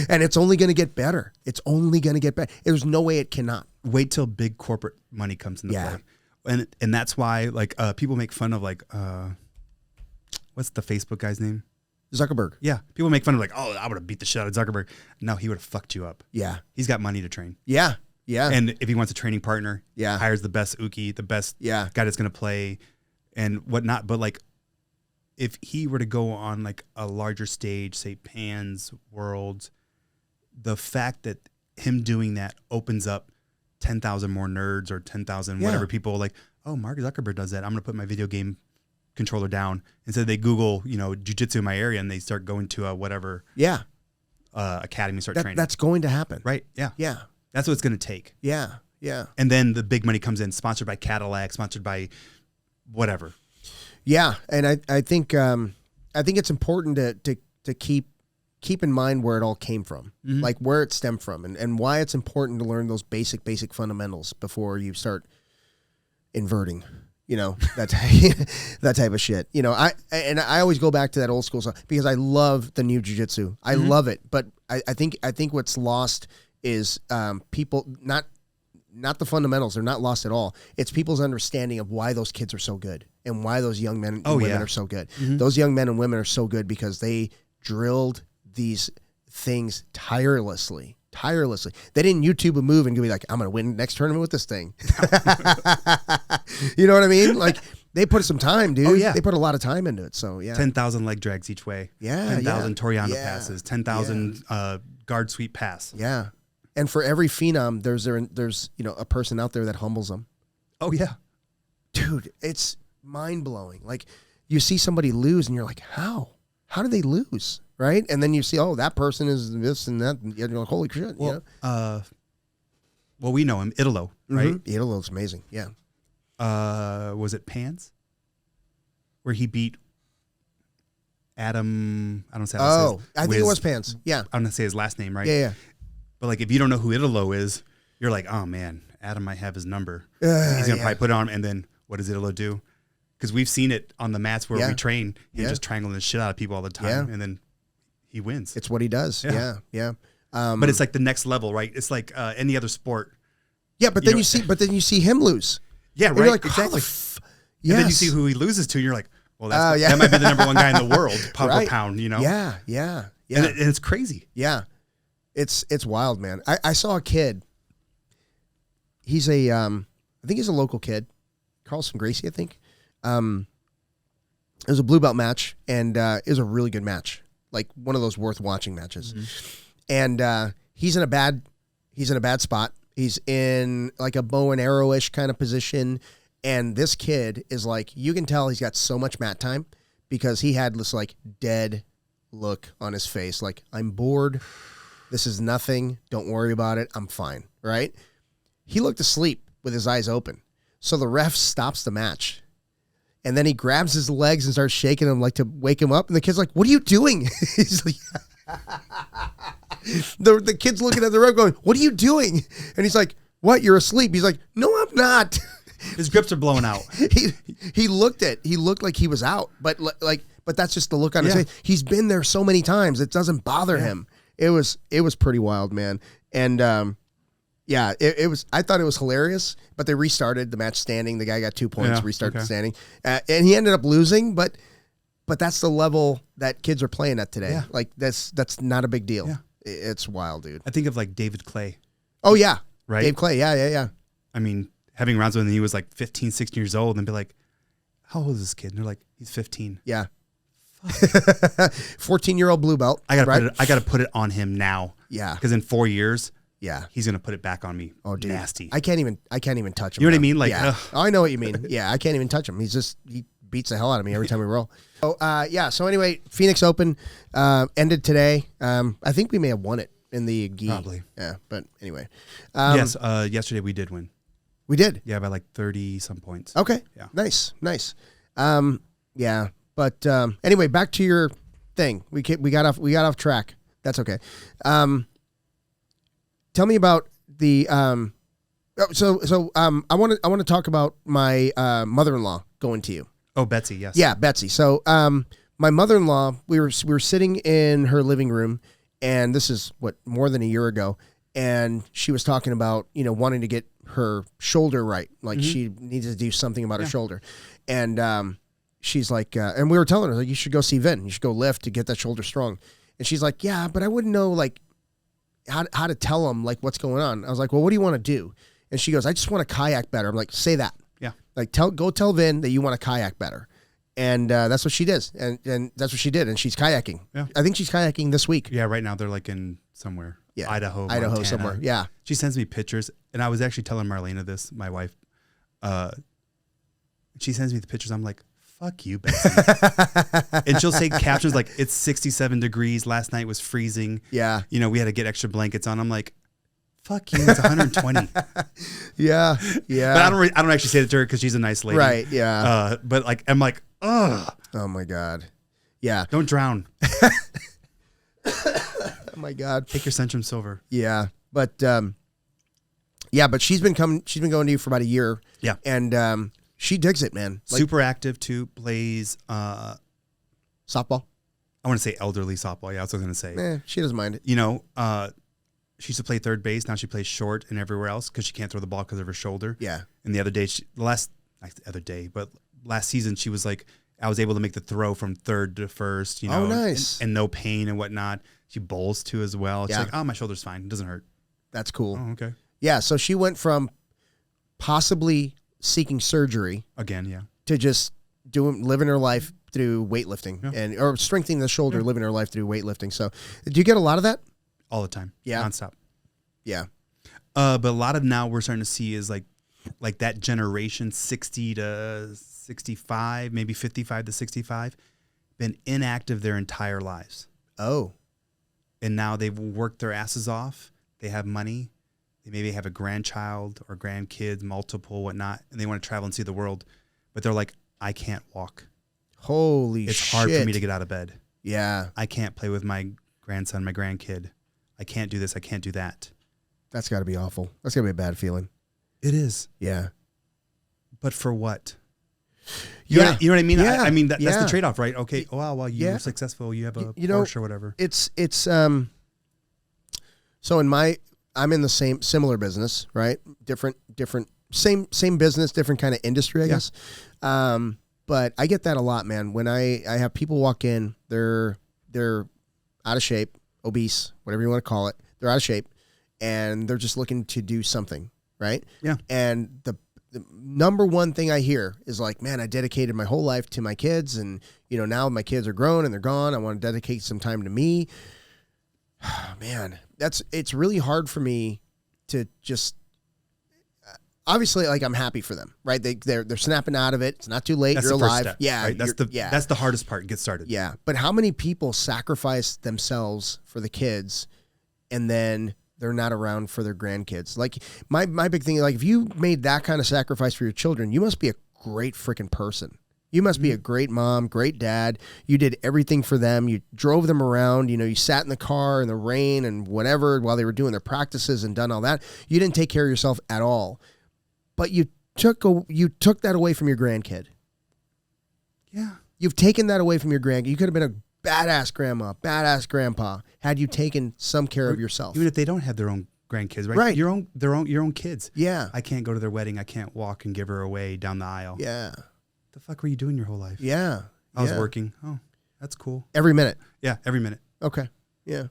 And it's only going to get better. It's only going to get better. There's no way it cannot. Wait till big corporate money comes into play. And that's why like people make fun of like what's the Facebook guy's name? Zuckerberg. Yeah. People make fun of like, oh, I would have beat the shit out of Zuckerberg. No, he would have fucked you up. Yeah. He's got money to train. Yeah. Yeah. And if he wants a training partner, yeah, hires the best uki, the best guy that's going to play and whatnot. But like, if he were to go on like a larger stage, say Pans, Worlds, the fact that him doing that opens up 10,000 more nerds or 10,000 whatever people like, oh, Mark Zuckerberg does that. I'm going to put my video game controller down. Instead they Google, jiu-jitsu in my area and they start going to a whatever academy, start training. That's going to happen. Right. Yeah. Yeah. That's what it's going to take. Yeah. Yeah. And then the big money comes in, sponsored by Cadillac, sponsored by whatever. Yeah. And I think it's important to keep in mind where it all came from, like where it stemmed from and why it's important to learn those basic fundamentals before you start inverting, that type of shit. I always go back to that old school stuff because I love the new jiu-jitsu. I love it. But I think what's lost is people not not the fundamentals. They're not lost at all. It's people's understanding of why those kids are so good and why those young men and women are so good. Mm-hmm. Those young men and women are so good because they drilled these things tirelessly. They didn't YouTube a move and be like, I'm going to win next tournament with this thing. You know what I mean? Like, they put some time, dude. Oh, yeah. They put a lot of time into it. So, yeah. 10,000 leg drags each way. Yeah. 10,000 Toriano passes. 10,000 guard sweep pass. Yeah. And for every phenom, there's a person out there that humbles them. Oh, yeah. Dude, it's mind-blowing. Like, you see somebody lose, and you're like, how? How do they lose? Right? And then you see, oh, that person is this and that. And you're like, holy shit. Well, well, we know him, Italo, right? Mm-hmm. Italo's amazing. Yeah. Was it Pans? Where he beat Adam, I don't say. I think it was Pans. Yeah. I'm going to say his last name, right? Yeah. But like, if you don't know who Italo is, you're like, oh man, Adam might have his number. He's going to probably put it on him. And then what does Italo do? Because we've seen it on the mats where we train. He's just triangling the shit out of people all the time. Yeah. And then he wins. It's what he does. Yeah. But it's like the next level, right? It's like any other sport. Yeah, but then you see him lose. Yeah, right. You're like, exactly. Yes. And then you see who he loses to, and you're like, well, that might be the number one guy in the world, pound for pound, you know? Yeah. And it's crazy. Yeah. It's wild, man. I saw a kid. He's I think he's a local kid. Carlson Gracie, I think. It was a blue belt match, and it was a really good match. Like one of those worth watching matches. Mm-hmm. And he's in a bad spot. He's in like a bow and arrow-ish kind of position. And this kid is like, you can tell he's got so much mat time because he had this like dead look on his face. Like, I'm bored. This is nothing. Don't worry about it. I'm fine. Right? He looked asleep with his eyes open. So the ref stops the match. And then he grabs his legs and starts shaking him like to wake him up. And the kid's like, what are you doing? He's like, the kid's looking at the ref going, what are you doing? And he's like, what? You're asleep. He's like, no, I'm not. His grips are blowing out. He looked like he was out, but that's just the look on his face. He's been there so many times. It doesn't bother him. It was pretty wild, man. And, it was. I thought it was hilarious, but they restarted the match standing. The guy got 2 points, restarted standing, and he ended up losing. But that's the level that kids are playing at today. Yeah. Like that's not a big deal. Yeah. It's wild, dude. I think of like David Clay. Oh yeah, right. Dave Clay. Yeah. I mean, having rounds when he was like 15, 16 years old, and be like, how old is this kid? And they're like, he's 15. Yeah. 14-year-old blue belt. I gotta put it on him now. Yeah. Because in 4 years. Yeah, he's gonna put it back on me. Oh, dude, nasty! I can't even touch him. You know what I mean? Like, I know what you mean. Yeah, I can't even touch him. He beats the hell out of me every time we roll. So anyway, Phoenix Open ended today. I think we may have won it in the gi. Probably. Yeah, but anyway. Yes. Yesterday we did win. We did. Yeah, by like 30 some points. Okay. Yeah. Nice. Yeah, but anyway, back to your thing. We got off track. That's okay. Tell me about the I want to talk about my mother-in-law going to you. Oh, Betsy, yes. Yeah, Betsy. So my mother-in-law, we were sitting in her living room, and this is more than a year ago, and she was talking about, wanting to get her shoulder right. Like she needed to do something about her shoulder. And she's like, and we were telling her, like, you should go see Vin. You should go lift to get that shoulder strong. And she's like, yeah, but I wouldn't know like how to tell them like what's going on. I was like, well, what do you want to do? And she goes, I just want to kayak better. I'm like, say that. Yeah. Like go tell Vin that you want to kayak better. And that's what she does. And that's what she did. And she's kayaking. Yeah. I think she's kayaking this week. Yeah. Right now they're like in somewhere. Yeah. Idaho Montana. Somewhere. Yeah. She sends me pictures, and I was actually telling Marlena this, my wife. She sends me the pictures. I'm like, fuck you, Betsy. And she'll say captions like, it's 67 degrees. Last night was freezing. Yeah. We had to get extra blankets on. I'm like, fuck you. It's 120. Yeah. But I don't actually say that to her because she's a nice lady. Right. Yeah. But like, I'm like, ugh. Oh my God. Yeah. Don't drown. Oh my God. Take your Centrum Silver. Yeah. But, but she's been going to you for about a year. Yeah. And, she digs it, man. Like, super active too. Plays softball. I want to say elderly softball. Yeah, that's what I was going to say. She doesn't mind it. she used to play third base. Now she plays short and everywhere else because she can't throw the ball because of her shoulder. Yeah. And the other day, last season, she was like, I was able to make the throw from third to first, you know, oh, nice. and no pain and whatnot. She bowls too as well. She's like, oh, my shoulder's fine. It doesn't hurt. That's cool. Oh, okay. Yeah. So she went from possibly seeking surgery again, yeah, to just living her life through weightlifting or strengthening the shoulder, living her life through weightlifting. So do you get a lot of that? All the time. Yeah. Nonstop. Yeah. But a lot of now we're starting to see is like that generation 60 to 65, maybe 55 to 65, been inactive their entire lives. Oh. And now they've worked their asses off. They have money. They maybe have a grandchild or grandkids, multiple, whatnot, and they want to travel and see the world. But they're like, I can't walk. Holy shit. It's hard for me to get out of bed. Yeah. I can't play with my grandson, my grandkid. I can't do this. I can't do that. That's got to be awful. That's got to be a bad feeling. It is. Yeah. But for what? You know what I mean? Yeah. I mean, that's the trade-off, right? Okay, well, you're successful. You have a Porsche or whatever. It's so I'm in the similar business, right? Different, same business, different kind of industry, I guess. But I get that a lot, man. When I have people walk in, they're out of shape, obese, whatever you want to call it. They're out of shape and they're just looking to do something, right? Yeah. And the number one thing I hear is like, man, I dedicated my whole life to my kids, and you know, now my kids are grown and they're gone. I want to dedicate some time to me. Man, it's really hard for me to just. Obviously, like, I'm happy for them, right? They're snapping out of it. It's not too late. That's you're the first alive. step, Yeah, right? That's the hardest part. Get started. Yeah, but how many people sacrifice themselves for the kids, and then they're not around for their grandkids? Like my big thing, like if you made that kind of sacrifice for your children, you must be a great freaking person. You must be a great mom, great dad. You did everything for them. You drove them around. You know, you sat in the car in the rain and whatever while they were doing their practices and done all that. You didn't take care of yourself at all. But you took that away from your grandkid. Yeah. You've taken that away from your grandkid. You could have been a badass grandma, badass grandpa, had you taken some care of yourself. Even if they don't have their own grandkids, right? Right. Your own kids. Yeah. I can't go to their wedding. I can't walk and give her away down the aisle. Yeah. The fuck were you doing your whole life? Yeah. I was working. Oh, that's cool. Every minute. Yeah, every minute. Okay. Yeah.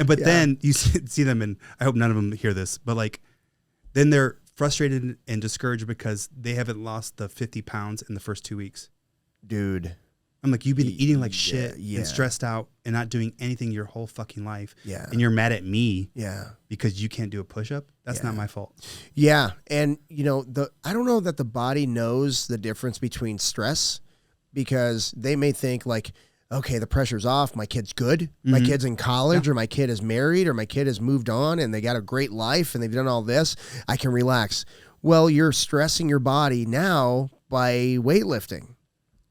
But then you see them, and I hope none of them hear this, but like, then they're frustrated and discouraged because they haven't lost the 50 pounds in the first 2 weeks. Dude. I'm like, you've been eating like shit yeah. and stressed out and not doing anything your whole fucking life. Yeah. And you're mad at me. Yeah. Because you can't do a push-up. That's not my fault. Yeah. And you know, I don't know that the body knows the difference between stress, because they may think like, okay, the pressure's off. My kid's good. My kid's in college, or my kid is married, or my kid has moved on and they got a great life and they've done all this. I can relax. Well, you're stressing your body now by weightlifting.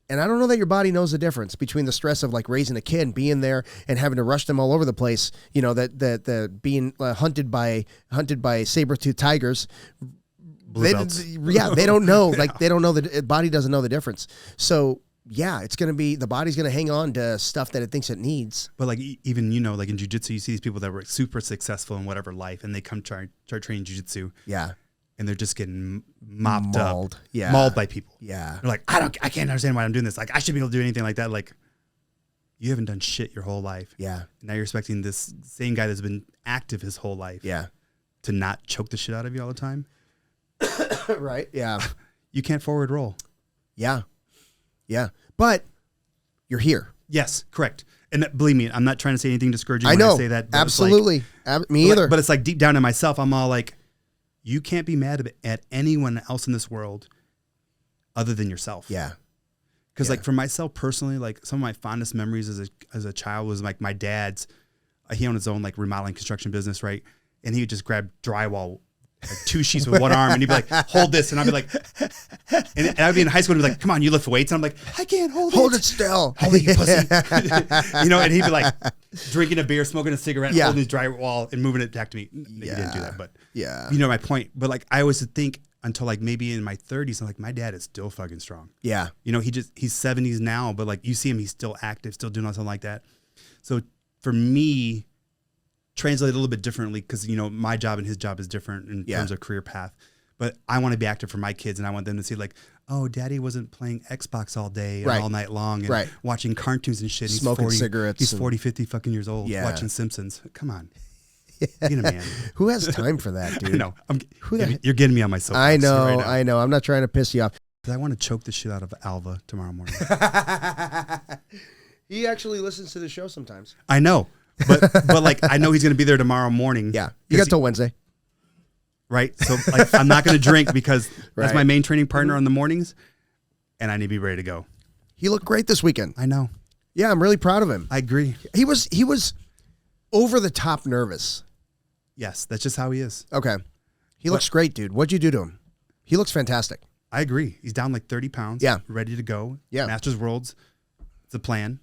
And I don't know that your body knows the difference between the stress of like raising a kid and being there and having to rush them all over the place. You know, that being hunted by saber-toothed tigers. They don't know. Like they don't know, the body doesn't know the difference. So yeah, it's going to be, the body's going to hang on to stuff that it thinks it needs. But like, even, you know, like in jiu-jitsu, you see these people that were super successful in whatever life, and they come start training jiu-jitsu. Yeah. And they're just getting mopped Mauled. up. Yeah. Mauled by people. Yeah. They're like, I can't understand why I'm doing this. Like, I should be able to do anything like that. Like, you haven't done shit your whole life. Yeah. Now you're expecting this same guy that's been active his whole life. Yeah. To not choke the shit out of you all the time. Right. Yeah. You can't forward roll. Yeah. Yeah. But you're here. Yes, correct. And believe me, I'm not trying to say anything discouraging I know. when I say that. Absolutely. Me either. But it's like deep down in myself, I'm all like, you can't be mad at anyone else in this world other than yourself. Yeah. Because like for myself personally, like some of my fondest memories as a child was like my dad's, he owned his own like remodeling construction business, right? And he would just grab drywall, like 2 sheets with one arm, and he'd be like, hold this. And I'd be like, and I'd be in high school and he'd be like, come on, you lift weights. And I'm like, I can't hold it still. Hold it, you pussy. You know, and he'd be like drinking a beer, smoking a cigarette, holding his drywall and moving it back to me. He didn't do that, but you know my point. But like, I always think until like maybe in my 30s, I'm like, my dad is still fucking strong. Yeah. You know, he's 70s now, but like you see him, he's still active, still doing something like that. So for me, translate a little bit differently because, you know, my job and his job is different in terms of career path. But I want to be active for my kids, and I want them to see like, oh, daddy wasn't playing Xbox all day and all night long and watching cartoons and shit. And smoking cigarettes. He's 40, 50 fucking years old watching Simpsons. Come on. Get a man. Who has time for that, dude? I know. You're getting me on my soapbox. I know. Right now. I know. I'm not trying to piss you off. I want to choke the shit out of Alva tomorrow morning. He actually listens to the show sometimes. I know. But like, I know he's going to be there tomorrow morning. Yeah. You got till Wednesday. Right. So like, I'm not going to drink because that's my main training partner on the mornings, and I need to be ready to go. He looked great this weekend. I know. Yeah, I'm really proud of him. I agree. He was over the top nervous. Yes, that's just how he is. Okay. He looks great, dude. What'd you do to him? He looks fantastic. I agree. He's down like 30 pounds. Yeah. Ready to go. Yeah. Masters Worlds. It's a plan.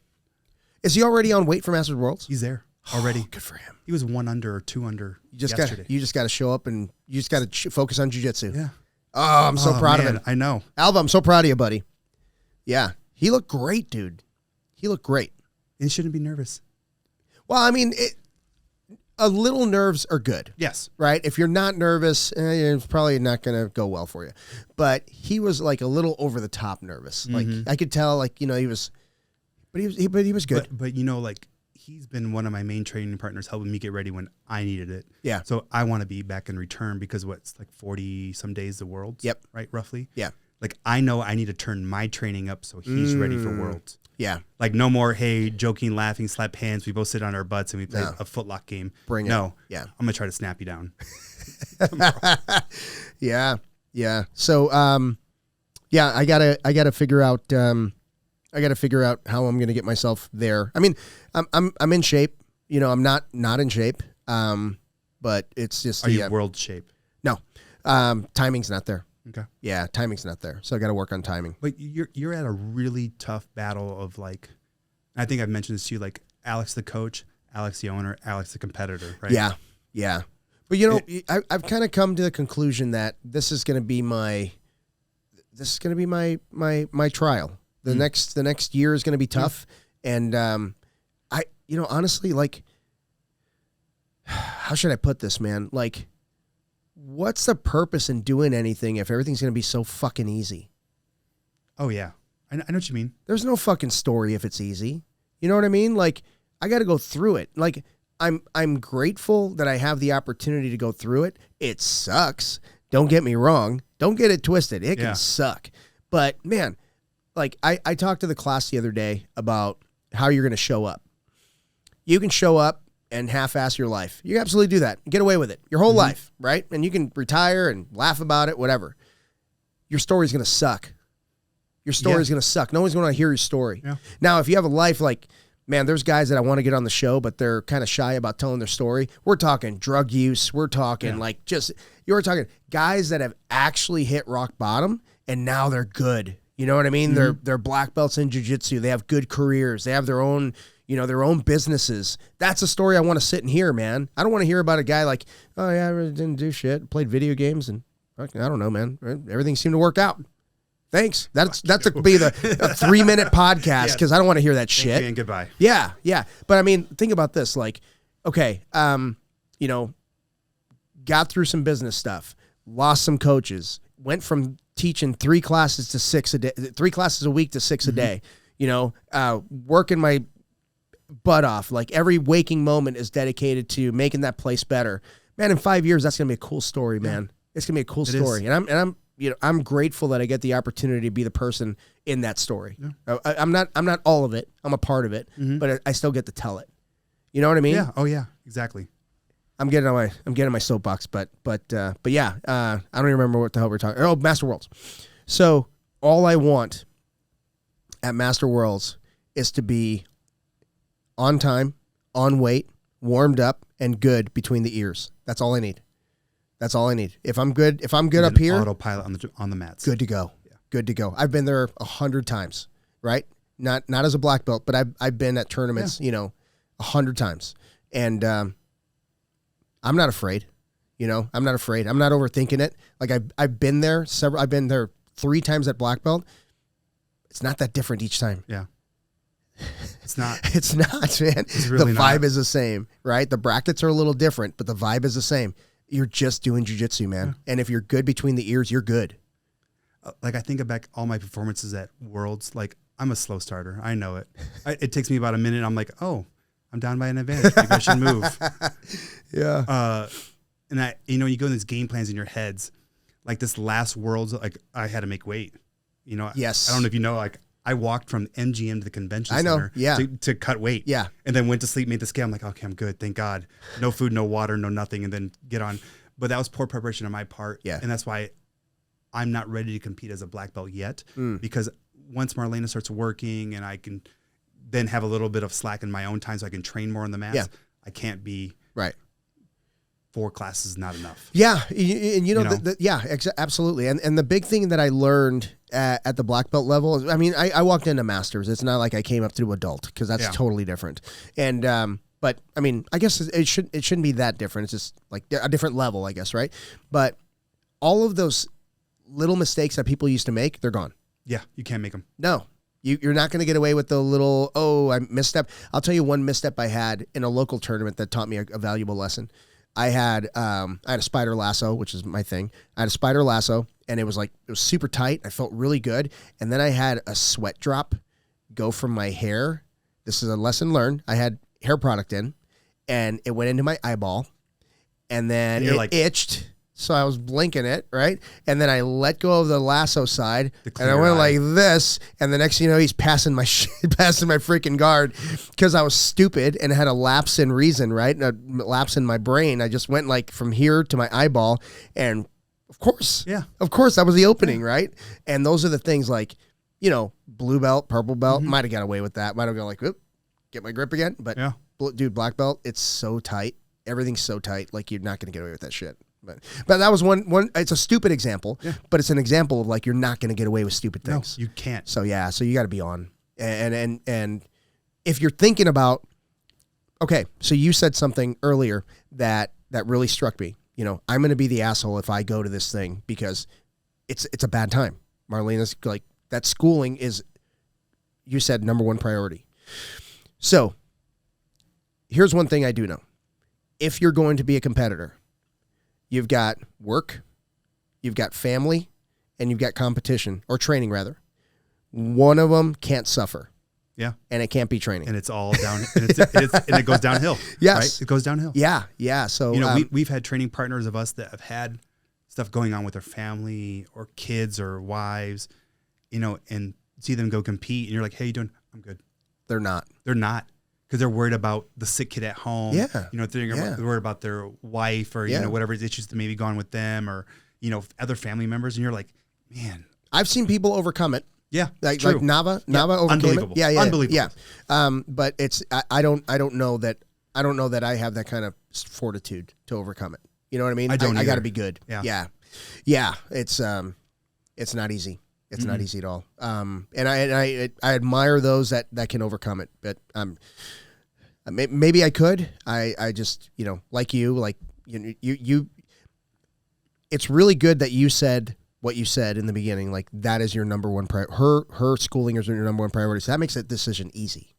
Is he already on weight for Masters Worlds? He's there already. Good for him. He was 1 under or 2 under yesterday. You just got to show up and you just got to focus on jiu-jitsu. Yeah. Oh, I'm so proud of him. I know. Alva, I'm so proud of you, buddy. Yeah. He looked great, dude. He looked great. And he shouldn't be nervous. Well, I mean, a little nerves are good. Yes. Right? If you're not nervous, it's probably not going to go well for you. But he was like a little over the top nervous. Like I could tell, like, you know, he was good. But you know, like, he's been one of my main training partners, helping me get ready when I needed it. Yeah. So I want to be back in return because what's like 40 some days the Worlds. Yep. Right. Roughly. Yeah. Like, I know I need to turn my training up so he's ready for Worlds. Yeah. Like, no more, hey, joking, laughing, slap hands. We both sit on our butts and we play a footlock game. Bring it. No. Yeah. I'm going to try to snap you down. Yeah. Yeah. So, yeah, I gotta figure out, how I'm going to get myself there. I mean, I'm in shape, you know, I'm not in shape. But it's just, Are you world shape? No. Timing's not there. Okay. Yeah, timing's not there. So I got to work on timing. But you're at a really tough battle of, like, I think I've mentioned this to you, like Alex the coach, Alex the owner, Alex the competitor, right? Yeah. Yeah. But you know, I've kind of come to the conclusion that this is going to be my trial. The next year is going to be tough. And honestly, like, how should I put this, man? Like, what's the purpose in doing anything if everything's going to be so fucking easy? Oh, yeah. I know what you mean. There's no fucking story if it's easy. You know what I mean? Like, I got to go through it. Like, I'm grateful that I have the opportunity to go through it. It sucks. Don't get me wrong. Don't get it twisted. It can suck. But, man, like, I talked to the class the other day about how you're going to show up. You can show up and half-ass your life. You can absolutely do that. Get away with it. Your whole life, right? And you can retire and laugh about it, whatever. Your story's going to suck. Your story's going to suck. No one's going to hear your story. Yeah. Now, if you have a life like, man, there's guys that I want to get on the show, but they're kind of shy about telling their story. We're talking drug use. We're talking you're talking guys that have actually hit rock bottom and now they're good. You know what I mean? They're black belts in jiu-jitsu. They have good careers. They have their own businesses. That's a story I want to sit and hear, man. I don't want to hear about a guy like, oh yeah, I really didn't do shit. Played video games and I don't know, man. Everything seemed to work out. That's to be a 3-minute podcast because I don't want to hear that shit. Thank you and goodbye. Yeah, yeah. But I mean, think about this. Like, okay, got through some business stuff, lost some coaches, went from teaching 3 classes to 6 a day, 3 classes a week to 6 a day. Working my butt off. Like, every waking moment is dedicated to making that place better. Man, in 5 years, that's gonna be a cool story, man. It's gonna be a cool story, and I'm grateful that I get the opportunity to be the person in that story. Yeah. I'm not all of it. I'm a part of it, but I still get to tell it. You know what I mean? Yeah. Oh yeah. Exactly. I'm getting on my soapbox, but yeah. I don't even remember what the hell we're talking. Oh, Master Worlds. So all I want at Master Worlds is to be on time, on weight, warmed up, and good between the ears. That's all I need. That's all I need. If I'm good up here, autopilot on the mats. Good to go. Yeah. Good to go. I've been there 100 times, right? Not as a black belt, but I've been at tournaments, 100 times, and I'm not afraid. I'm not afraid. I'm not overthinking it. Like, I've been there I've been there 3 times at black belt. It's not that different each time. Yeah. It's not. It's not, man. It's really the vibe not. is the same, right? The brackets are a little different, but the vibe is the same. You're just doing jiu-jitsu, man. Yeah. And if you're good between the ears, you're good. Like I think back all my performances at Worlds, like I'm a slow starter. I know it. It takes me about a minute. I'm like, oh, I'm down by an advantage. Maybe I should move. Yeah. And you go in these game plans in your heads, like this last Worlds, like I had to make weight. Yes. I don't know if you know, like I walked from MGM to the convention center to cut weight. Yeah. And then went to sleep, made the scale. I'm like, okay, I'm good. Thank God. No food, no water, no nothing. And then get on. But that was poor preparation on my part. Yeah. And that's why I'm not ready to compete as a black belt yet, because once Marlena starts working and I can then have a little bit of slack in my own time so I can train more on the mats, I can't be right. 4 classes is not enough. Yeah. And absolutely. And the big thing that I learned at the black belt level is, I mean, I walked into masters. It's not like I came up through adult, because that's totally different. And, but I mean, I guess it shouldn't be that different. It's just like a different level, I guess. Right. But all of those little mistakes that people used to make, they're gone. Yeah. You can't make them. No. You're not going to get away with the little, I misstep. I'll tell you one misstep I had in a local tournament that taught me a valuable lesson. I had a spider lasso, which is my thing. I had a spider lasso, and it was super tight. I felt really good. And then I had a sweat drop go from my hair. This is a lesson learned. I had hair product in, and it went into my eyeball, and then it itched. So I was blinking it, right? And then I let go of the lasso side, and I went like this. And the next thing you know, he's passing my passing my freaking guard, because I was stupid and had a lapse in reason, right? And a lapse in my brain. I just went like from here to my eyeball, and of course, that was the opening, right? And those are the things like, blue belt, purple belt, might have got away with that. Might have gone like, whoop, get my grip again. But dude, black belt, it's so tight. Everything's so tight. Like, you're not going to get away with that shit. But that was one. It's a stupid example, but it's an example of like, you're not going to get away with stupid things. No, you can't. So so you got to be on. And if you're thinking about, okay, so you said something earlier that really struck me. I'm going to be the asshole if I go to this thing because it's a bad time. Marlena's like, that schooling is, you said, number one priority. So here's one thing I do know. If you're going to be a competitor, you've got work, you've got family, and you've got competition, or training rather. One of them can't suffer. Yeah. And it can't be training. And it's all down, and it goes downhill. Yes. Right? It goes downhill. Yeah. Yeah. So, we've had training partners of us that have had stuff going on with their family or kids or wives, and see them go compete, and you're like, hey, you doing? I'm good. They're not. Because they're worried about the sick kid at home. Yeah. They're worried about their wife or, whatever issues that may be gone with them, or, other family members. And you're like, man. I've seen people overcome it. Yeah. Like Nava overcame unbelievable. it. Yeah. Unbelievable. Yeah. But it's, I don't know that I have that kind of fortitude to overcome it. You know what I mean? I don't I got to be good. Yeah. Yeah. Yeah. It's not easy. It's not easy at all. And I admire those that can overcome it, but maybe I could. I just, like you, it's really good that you said what you said in the beginning. Like, that is your number one her schooling is your number one priority. So that makes that decision easy.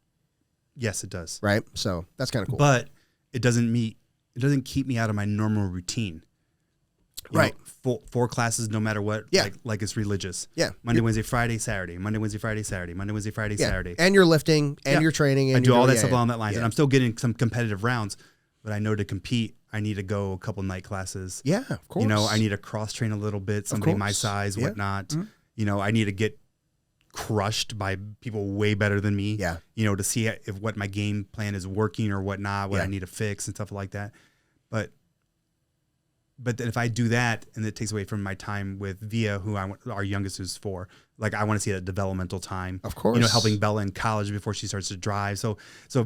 Yes, it does. Right. So that's kind of cool. But it doesn't keep me out of my normal routine. Right. 4 classes, no matter what. Yeah. Like it's religious. Yeah. Monday, Wednesday, Friday, Saturday. Monday, Wednesday, Friday, Saturday. Monday, Wednesday, Friday, Saturday. And you're lifting and you're training. And I do all that stuff along that line. And I'm still getting some competitive rounds, but I know to compete, I need to go a couple night classes. Yeah, of course. I need to cross train a little bit, somebody my size, whatnot. Mm-hmm. I need to get crushed by people way better than me. Yeah. To see if what my game plan is working or whatnot, what I need to fix and stuff like that. But if I do that and it takes away from my time with Via, our youngest who's 4, like I want to see that developmental time. Of course. Helping Bella in college before she starts to drive. So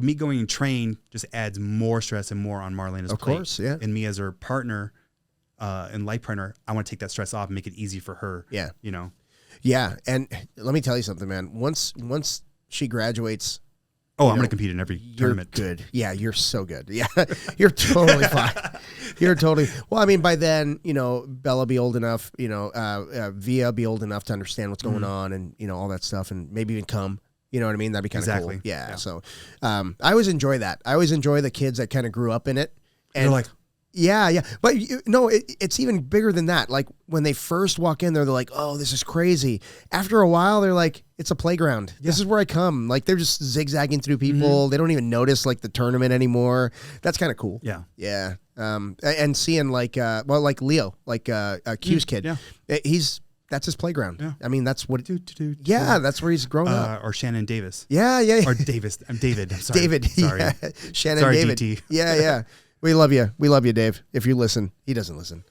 me going and train just adds more stress and more on Marlena's plate. Of course, yeah. And me as her partner and life partner, I want to take that stress off and make it easy for her. Yeah. Yeah. And let me tell you something, man. Once she graduates, I'm going to compete in every tournament. Good. Yeah, you're so good. Yeah, you're totally fine. You're totally. Well, I mean, by then, Bella be old enough, Via be old enough to understand what's going on and, all that stuff, and maybe even come, You know what I mean? That'd be kind of Exactly. cool. Yeah. Yeah. So I always enjoy that. I always enjoy the kids that kind of grew up in it. And They're like, yeah. But no, it's even bigger than that. Like when they first walk in there, they're like, oh, this is crazy. After a while, they're like, it's a playground. This is where I come. Like they're just zigzagging through people. They don't even notice like the tournament anymore. That's kind of cool. yeah. Yeah. And seeing like, like Leo, like Q's kid, that's his playground. Yeah. I mean, that's what, that's where he's grown up. Or Shannon Davis. Yeah. Or Davis. I'm David. I'm sorry. David. Sorry. Yeah. Shannon Sorry, David. DT. Yeah. We love you. We love you, Dave. If you listen, he doesn't listen.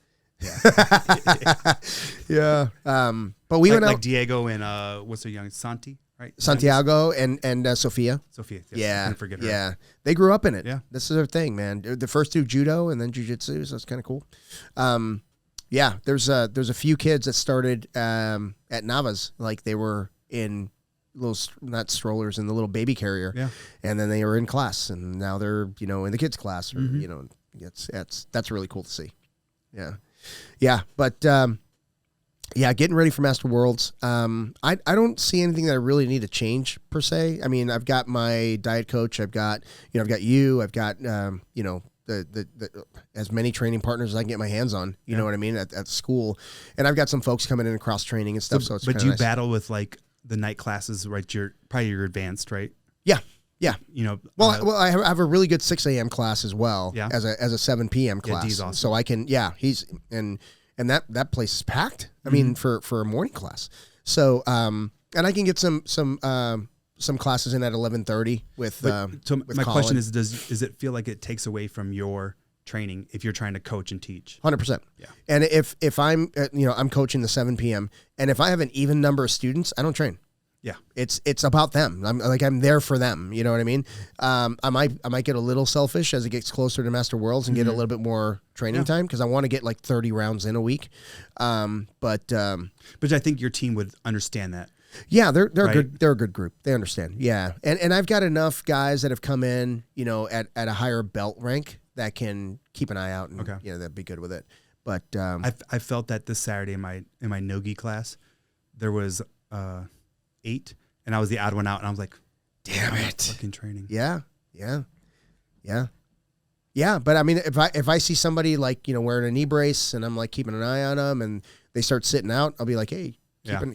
Yeah. But we went out. Like Diego and what's their young Santi, right? Santiago and Sophia. Sophia. Yes, Yeah. I couldn't forget her. Yeah. They grew up in it. Yeah. This is their thing, man. The first two judo and then jiu-jitsu, so it's kind of cool. Yeah, there's a few kids that started at Nava's, like they were in little, not strollers, in the little baby carrier. Yeah. And then they were in class, and now they're, in the kids class, or, that's really cool to see. Yeah. Yeah. But, getting ready for Master Worlds. I don't see anything that I really need to change per se. I mean, I've got my diet coach. I've got you. I've got, the as many training partners as I can get my hands on. You know what I mean? At school, and I've got some folks coming in and cross training and stuff. So it's but do you nice. battle with like the night classes, right? You're advanced, right? Yeah. Well, I have a really good 6 a.m. class as well. Yeah. As a 7 p.m. class. D's awesome. So I can. Yeah. He's and that place is packed. I mean, for a morning class. So and I can get some classes in at 11:30 with. So with my Colin. question is, does it feel like it takes away from your training if you're trying to coach and teach? 100%. Yeah. And if I'm I'm coaching the 7 p.m. and if I have an even number of students, I don't train. Yeah. It's about them. I'm there for them. You know what I mean? I might get a little selfish as it gets closer to Master Worlds and get a little bit more training time because I want to get like 30 rounds in a week. But I think your team would understand that. Yeah, they're right? good. They're a good group. They understand. Yeah, and I've got enough guys that have come in, at a higher belt rank that can keep an eye out and that'd be good with it. But I felt that this Saturday in my no-gi class, there was 8, and I was the odd one out, and I was like, damn it, fucking training. Yeah. But I mean, if I see somebody like wearing a knee brace and I'm like keeping an eye on them and they start sitting out, I'll be like, hey.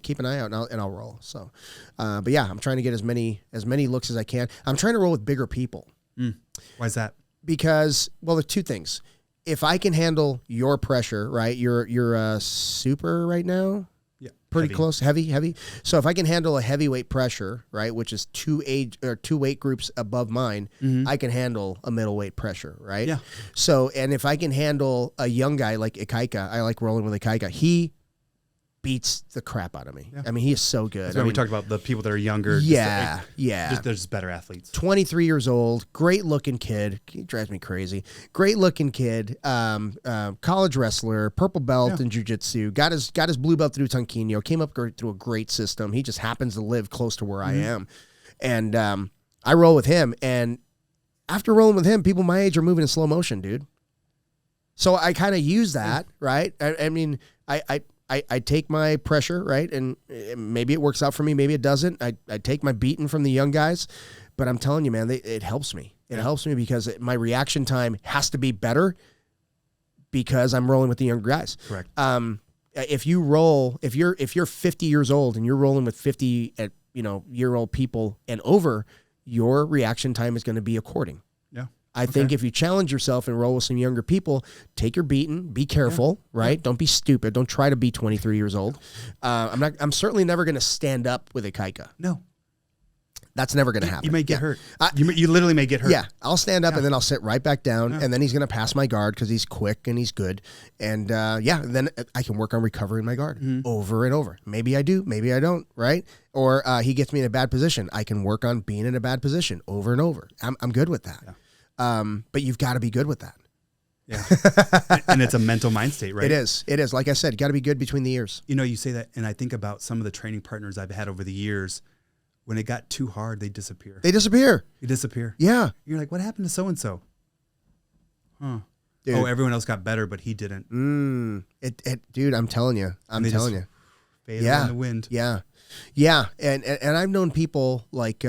Keep an eye out and I'll roll. So, but yeah, I'm trying to get as many looks as I can. I'm trying to roll with bigger people. Why is that? Because, well, there's two things. If I can handle your pressure, right? You're super right now. Yeah. Pretty close, heavy. So if I can handle a heavyweight pressure, right, which is two weight groups above mine, I can handle a middleweight pressure, right? Yeah. So, and if I can handle a young guy like Ikaika, I like rolling with Ikaika. He beats the crap out of me. Yeah. I mean, he is so good. That's why we talk about the people that are younger. Yeah. They're just better athletes. 23 years old, great looking kid. He drives me crazy. Great looking kid. College wrestler, purple belt in jiu-jitsu. Got his blue belt through Tonquinho. Came up through a great system. He just happens to live close to where I am. And I roll with him. And after rolling with him, people my age are moving in slow motion, dude. So I kind of use that, right? I mean, I take my pressure, right? And maybe it works out for me. Maybe it doesn't. I take my beating from the young guys. But I'm telling you, man, it helps me. It helps me because my reaction time has to be better because I'm rolling with the younger guys. Correct. If you're 50 years old and you're rolling with 50 year old people and over, your reaction time is going to be according. I think if you challenge yourself and roll with some younger people, take your beating, be careful, right? Don't be stupid. Don't try to be 23 years old. I'm certainly never going to stand up with Ikaika. No. That's never going to happen. You may get hurt. You literally may get hurt. Yeah. I'll stand up and then I'll sit right back down and then he's going to pass my guard because he's quick and he's good. And then I can work on recovering my guard over and over. Maybe I do, maybe I don't, right? Or he gets me in a bad position. I can work on being in a bad position over and over. I'm good with that. Yeah. But you've got to be good with that. Yeah. And it's a mental mind state, right? It is. Like I said, you got to be good between the ears. You say that, and I think about some of the training partners I've had over the years. When it got too hard, they disappear. They disappear. Yeah. You're like, what happened to so-and-so? Huh. Dude. Oh, everyone else got better, but he didn't. Dude, I'm telling you. Fade in the wind. Yeah. And I've known people like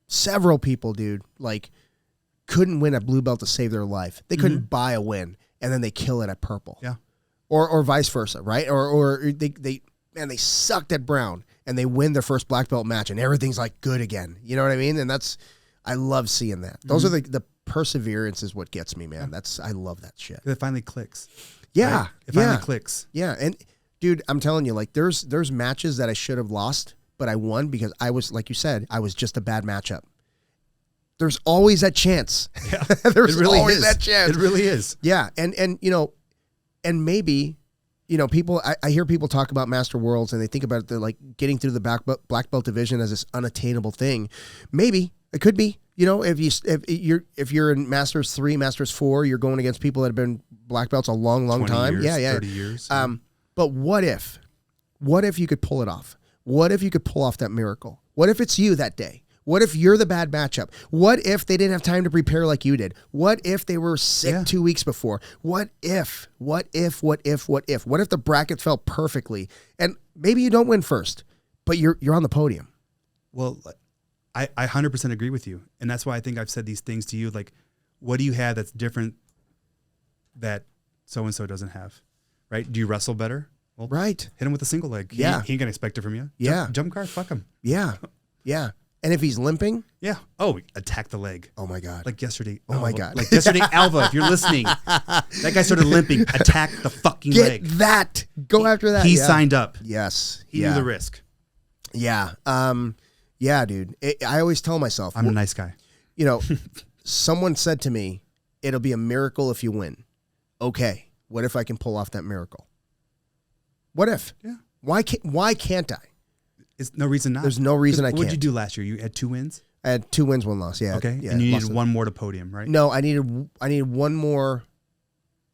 several people, dude, like couldn't win a blue belt to save their life. They couldn't buy a win, and then they kill it at purple. Yeah. Or vice versa, right? Or they sucked at brown and they win their first black belt match and everything's like good again. You know what I mean? And I love seeing that. Those are the perseverance is what gets me, man. I love that shit. It finally clicks. Yeah. Right? It finally clicks. Yeah. And dude, I'm telling you, like there's matches that I should have lost, but I won because I was, like you said, I was just a bad matchup. There's always that chance. Yeah. There's always that chance. It really is. Yeah. And you know, and maybe, you know, people, I hear people talk about Master Worlds and they think about it, they're like getting through the black belt division as this unattainable thing. Maybe it could be, you know, if you're in Masters 3, Masters 4, you're going against people that have been black belts a long time. Years, yeah. 30 years. But what if you could pull it off? What if you could pull off that miracle? What if it's you that day? What if you're the bad matchup? What if they didn't have time to prepare like you did? What if they were sick 2 weeks before? What if the bracket fell perfectly? And maybe you don't win first, but you're on the podium. Well, I 100% agree with you. And that's why I think I've said these things to you. Like, what do you have that's different that so-and-so doesn't have? Right? Do you wrestle better? Well, right. Hit him with a single leg. He ain't going to expect it from you. Yeah. Jump guard, fuck him. Yeah. Yeah. And if he's limping? Yeah. Oh, attack the leg. Oh, my God. Like yesterday. Oh, my God. Like yesterday, Alva, if you're listening, that guy started limping. Attack the fucking leg. Get that. Go after that. He signed up. Yes. He knew the risk. Yeah. Yeah, dude. I always tell myself. I'm a nice guy. You know, someone said to me, it'll be a miracle if you win. Okay. What if I can pull off that miracle? What if? Yeah. Why can't I? There's no reason not. There's no reason I can't. What did you do last year? You had 2 wins? I had 2 wins, 1 loss. Yeah. Okay. Yeah, and you needed one more to podium, right? No, I needed one more.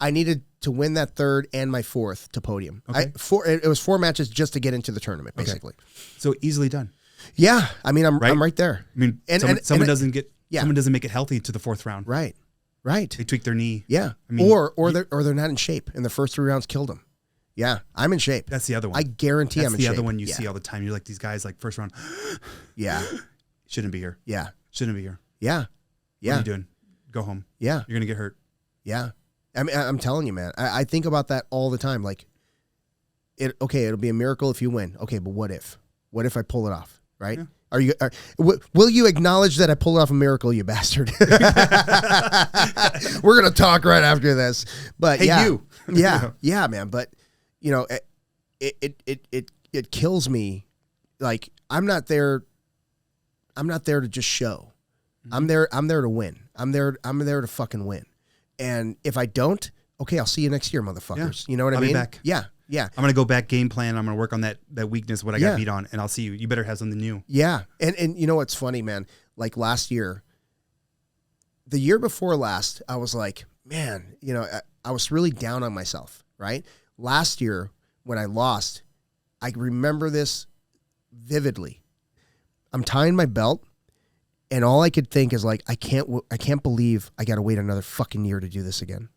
I needed to win that third and my fourth to podium. Okay. It was 4 matches just to get into the tournament, basically. Okay. So easily done. Yeah. I mean, I'm right there. I mean, someone doesn't make it healthy to the 4th round. Right. They tweak their knee. Yeah. I mean, or they're not in shape and the first 3 rounds killed them. Yeah, I'm in shape. That's the other one. I guarantee I'm in shape. That's the other one you see all the time. You're like, these guys, like, first round. Yeah. Shouldn't be here. Yeah. Shouldn't be here. Yeah. What are you doing? Go home. Yeah. You're going to get hurt. Yeah. I mean, I'm telling you, man. I think about that all the time. Like, it'll be a miracle if you win. Okay, but what if? What if I pull it off, right? Yeah. Will you acknowledge that I pulled off a miracle, you bastard? We're going to talk right after this. But hey, yeah. you. Yeah, man. But you know, it kills me. Like, I'm not there to just show. Mm-hmm. I'm there to win. I'm there to fucking win. And if I don't, okay, I'll see you next year, motherfuckers. Yeah. You know what I mean? I'll be back. Yeah. I'm going to go back game plan. I'm going to work on that weakness, what I got beat on, and I'll see you. You better have something new. Yeah. And you know what's funny, man? Like last year, the year before last, I was like, man, you know, I was really down on myself, right? Last year, when I lost, I remember this vividly. I'm tying my belt, and all I could think is like, I can't believe I got to wait another fucking year to do this again.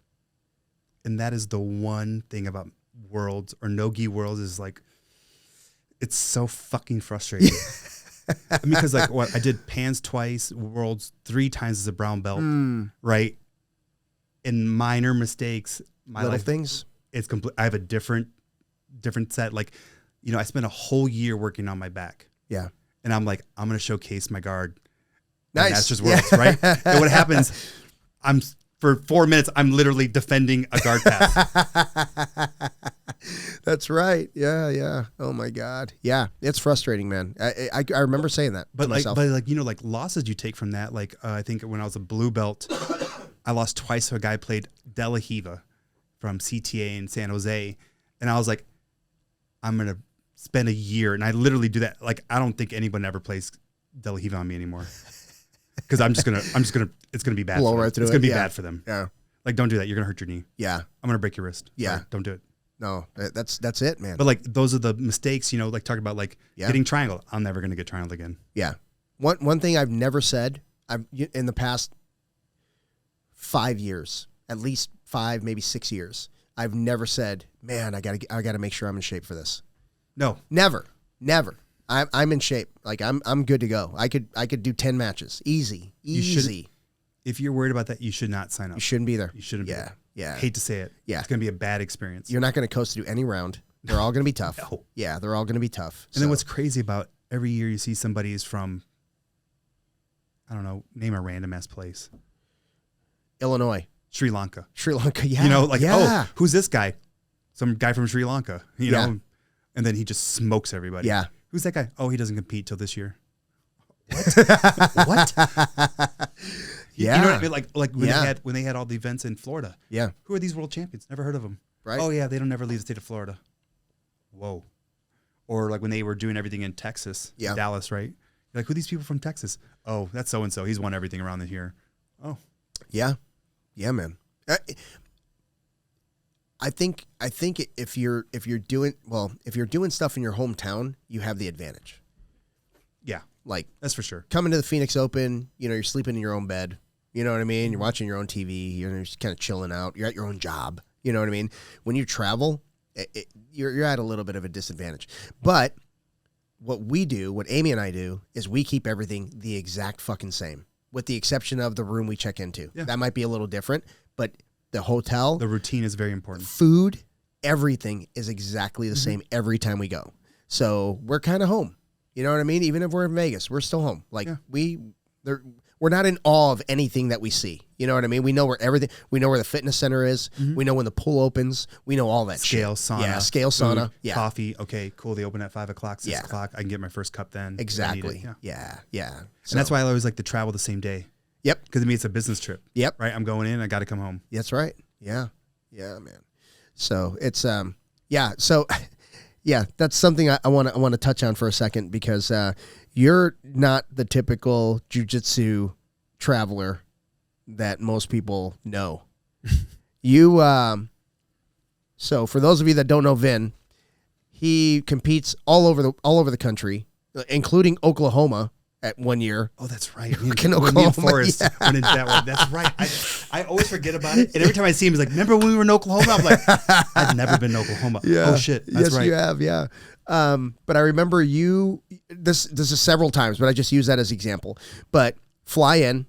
And that is the one thing about Worlds or no-gi Worlds is like, it's so fucking frustrating. Because like I did Pans twice, Worlds 3 times as a brown belt, right? And minor mistakes, Little things. It's complete. I have a different set. Like, you know, I spent a whole year working on my back. Yeah. And I'm like, I'm going to showcase my guard. Nice. Masters Worlds, right? And what happens, for 4 minutes, I'm literally defending a guard pass. That's right. Yeah. Oh my God. Yeah. It's frustrating, man. I remember saying that to myself. But you know, like losses you take from that. Like, I think when I was a blue belt, I lost twice to a guy who played De La Hiva from CTA in San Jose. And I was like, I'm going to spend a year. And I literally do that. Like, I don't think anyone ever plays De La Hiva on me anymore. Because it's going to be bad. Blow right through it. It's going to be bad for them. Yeah. Like, don't do that. You're going to hurt your knee. Yeah. I'm going to break your wrist. Yeah. Sorry, don't do it. No, that's it, man. But like, those are the mistakes, you know, like talking about like getting triangle. I'm never going to get triangle again. Yeah. One thing I've never said, in the past 5 years, at least 5, maybe 6 years, I've never said, man, I gotta make sure I'm in shape for this. No. Never. I'm in shape. Like I'm good to go. I could do 10 matches. Easy. If you're worried about that, you should not sign up. You shouldn't be there. You shouldn't be there. Yeah. Hate to say it. Yeah. It's going to be a bad experience. You're not going to coast to do any round. They're all going to be tough. No. Yeah, they're all going to be tough. And then what's crazy about every year you see somebody is from, I don't know, name a random ass place. Illinois. Sri Lanka. Sri Lanka, yeah. You know, like, yeah. oh, who's this guy? Some guy from Sri Lanka, you know? And then he just smokes everybody. Yeah. Who's that guy? Oh, he doesn't compete till this year. What? What? Yeah. You know what I mean? Like when they had all the events in Florida. Yeah. Who are these world champions? Never heard of them. Right. Oh yeah, they don't never leave the state of Florida. Whoa. Or like when they were doing everything in Texas, Dallas, right? You're like, who are these people from Texas? Oh, that's so and so. He's won everything around here. Oh. Yeah. Yeah, man. I think if you're doing stuff in your hometown, you have the advantage. Yeah. Like, that's for sure. Coming to the Phoenix Open, you know, you're sleeping in your own bed. You know what I mean? You're watching your own TV. You're just kind of chilling out. You're at your own job. You know what I mean? When you travel, you're at a little bit of a disadvantage. But what Amy and I do, is we keep everything the exact fucking same, with the exception of the room we check into. Yeah. That might be a little different, but the hotel, the routine is very important. Food, everything is exactly the same every time we go. So we're kind of home. You know what I mean? Even if we're in Vegas, we're still home. Like we're not in awe of anything that we see. You know what I mean? We know where the fitness center is. We know when the pool opens. We know all that scale, shit. Sauna. Yeah, scale, food, sauna. Yeah. Coffee. Okay, cool. They open at 5 o'clock, 6 o'clock. I can get my first cup then. Exactly. Yeah. So, and that's why I always like to travel the same day. Yep. Because to me, it's a business trip. Yep. Right? I'm going in. I got to come home. That's right. Yeah. Yeah, man. So it's, So, yeah, that's something I want to touch on for a second, because you're not the typical jiu-jitsu traveler that most people know. You, so for those of you that don't know Vin, he competes all over the country, including Oklahoma at 1 year. Oh, that's right. Me and Forrest went into that one. That's right. I always forget about it. And every time I see him, he's like, remember when we were in Oklahoma? I'm like, I've never been to Oklahoma. Yeah. Oh, shit. That's right. Yes, you have. Yeah. But I remember this is several times, but I just use that as example. But fly in,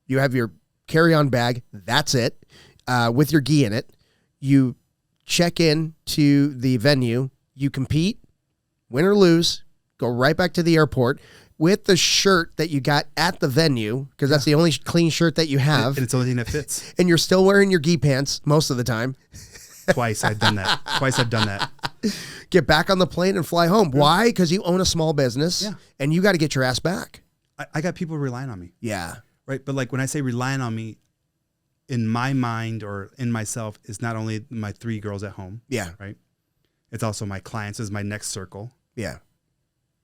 you have your carry-on bag. That's it. With your gi in it. You check in to the venue. You compete, win or lose, go right back to the airport with the shirt that you got at the venue, because that's the only clean shirt that you have. And it's the only thing that fits. And you're still wearing your gi pants most of the time. Twice I've done that. Get back on the plane and fly home. Why? Because you own a small business, and you got to get your ass back. I got people relying on me. Yeah. Right. But like when I say relying on me, in my mind or in myself, is not only my 3 girls at home. Yeah. Right. It's also my clients is my next circle. Yeah.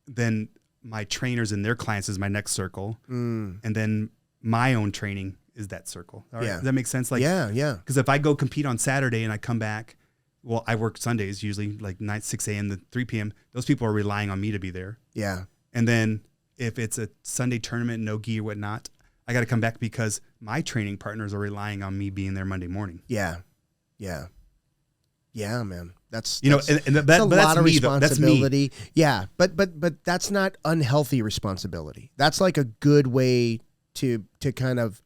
Then my trainers and their clients is my next circle. And then my own training is that circle. All right? Yeah. Does that make sense? Like, yeah. Because if I go compete on Saturday and I come back, well, I work Sundays usually like 6 a.m. to 3 p.m. Those people are relying on me to be there. Yeah. And then if it's a Sunday tournament, no gi or whatnot, I got to come back because my training partners are relying on me being there Monday morning. Yeah. Yeah. Yeah, man. That's a lot of responsibility. Yeah, but that's not unhealthy responsibility. That's like a good way to kind of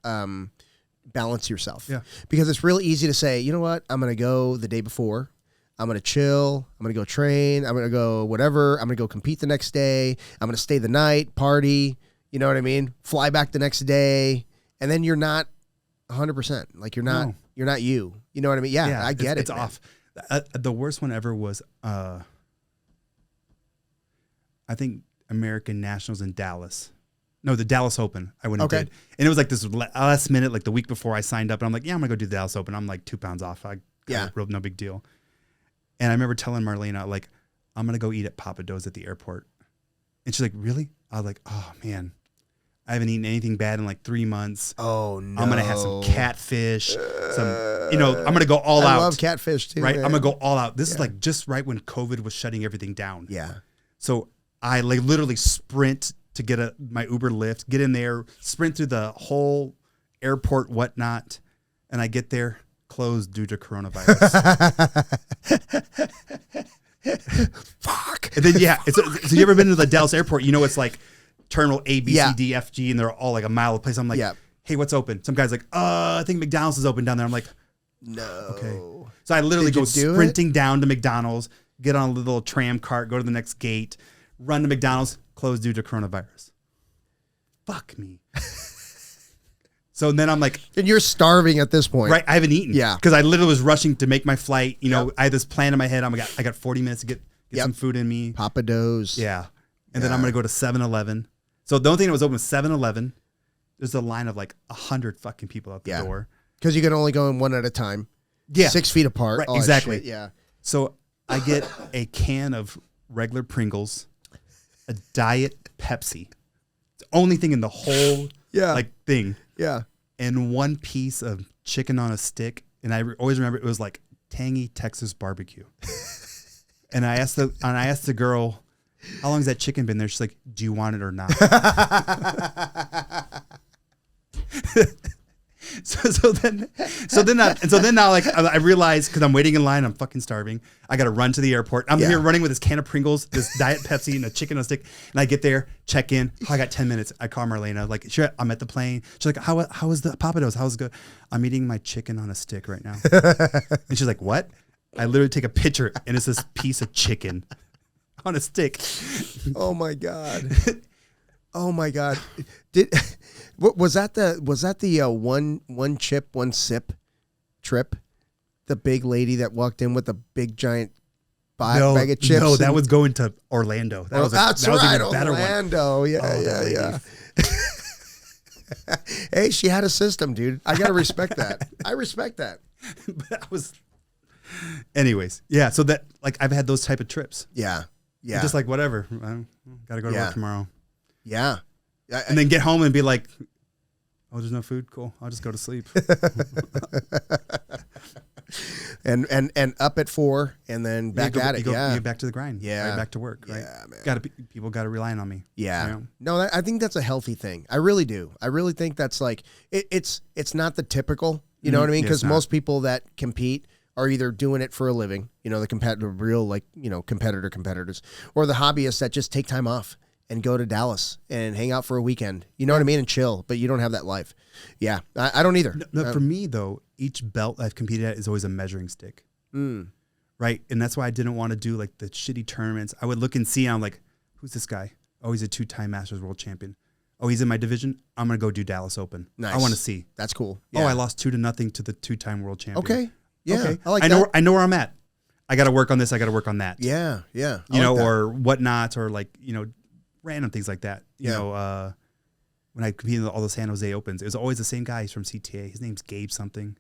balance yourself. Yeah. Because it's real easy to say, you know what, I'm gonna go the day before. I'm gonna chill. I'm gonna go train. I'm gonna go whatever. I'm gonna go compete the next day. I'm gonna stay the night, party. You know what I mean? Fly back the next day, and then you're not 100%. Like you're not you. You know what I mean? Yeah, I get it. It's off. The worst one ever was, I think American Nationals in Dallas. No, the Dallas Open. I went and did. And it was like this last minute, like the week before I signed up. And I'm like, yeah, I'm going to go do the Dallas Open. I'm like 2 pounds off. No big deal. And I remember telling Marlena, like, I'm going to go eat at Papa Do's at the airport. And she's like, really? I was like, oh, man. I haven't eaten anything bad in like 3 months. Oh, no. I'm going to have some catfish. I'm going to go all out. I love catfish too. Right? Man. I'm going to go all out. This is like just right when COVID was shutting everything down. Yeah. So I like literally sprint to get my Uber Lyft, get in there, sprint through the whole airport, whatnot. And I get there, closed due to coronavirus. Fuck. And then so you ever been to the Dallas airport? You know, it's like terminal A, B, C, D, F, G, and they're all like a mile apart. I'm like, hey, what's open? Some guy's like, I think McDonald's is open down there. I'm like, no. Okay. So I literally go sprinting down to McDonald's, get on a little tram cart, go to the next gate, run to McDonald's, closed due to coronavirus. Fuck me. So then I'm like, and you're starving at this point, right? I haven't eaten, yeah, because I literally was rushing to make my flight. You know, I had this plan in my head. I got 40 minutes to get some food in me. Papa Do's, yeah, and then I'm gonna go to 7-Eleven. So the only thing that was open was 7-Eleven. There's a line of like 100 fucking people out the door because you can only go in one at a time. Yeah, 6 feet apart. Right, exactly. Shit, yeah. So I get a can of regular Pringles, a Diet Pepsi. It's the only thing in the whole thing. Yeah. And one piece of chicken on a stick. And I always remember it was like tangy Texas barbecue. And I asked the girl, how long has that chicken been there? She's like, do you want it or not? So then now like I realize, because I'm waiting in line, I'm fucking starving. I got to run to the airport. I'm here running with this can of Pringles, this Diet Pepsi, and a chicken on a stick. And I get there, check in. I got 10 minutes. I call Marlena, like, sure, I'm at the plane. She's like, how is the Papa Do's? How's it good? I'm eating my chicken on a stick right now. And she's like, what? I literally take a picture, and it's this piece of chicken on a stick. Oh my God. Oh my God. Was that the one chip, one sip trip? The big lady that walked in with a big giant bag of chips? No, that was going to Orlando. That was even a better Orlando. One. Yeah. Hey, she had a system, dude. I got to respect that. I respect that. But anyways, yeah. So that, like, I've had those type of trips. Yeah. Yeah. Just like, whatever. I got to go to work tomorrow. Yeah. And then get home and be like, oh, there's no food? Cool. I'll just go to sleep. and up at 4 and then back at it. You get back to the grind. Yeah. Right back to work. Right? Yeah, man. People got to rely on me. Yeah. You know? No, I think that's a healthy thing. I really do. I really think that's like, it's not the typical, you know what I mean? Because most people that compete are either doing it for a living, you know, the competitive, real, like, you know, competitors, or the hobbyists that just take time off and go to Dallas and hang out for a weekend. You know what I mean? And chill, but you don't have that life. Yeah, I don't either. No, for me, though, each belt I've competed at is always a measuring stick. Right? And that's why I didn't want to do, like, the shitty tournaments. I would look and see, and I'm like, who's this guy? Oh, he's a 2-time Masters World Champion. Oh, he's in my division? I'm going to go do Dallas Open. Nice. I want to see. That's cool. Yeah. Oh, I lost 2-0 to the 2-time world champion. Okay. Yeah, okay. I like that. I know where I'm at. I got to work on this. I got to work on that. Yeah. You know, or whatnot, or, like, you know, random things like that. You know, when I competed in all the San Jose Opens, it was always the same guy. He's from CTA. His name's Gabe something.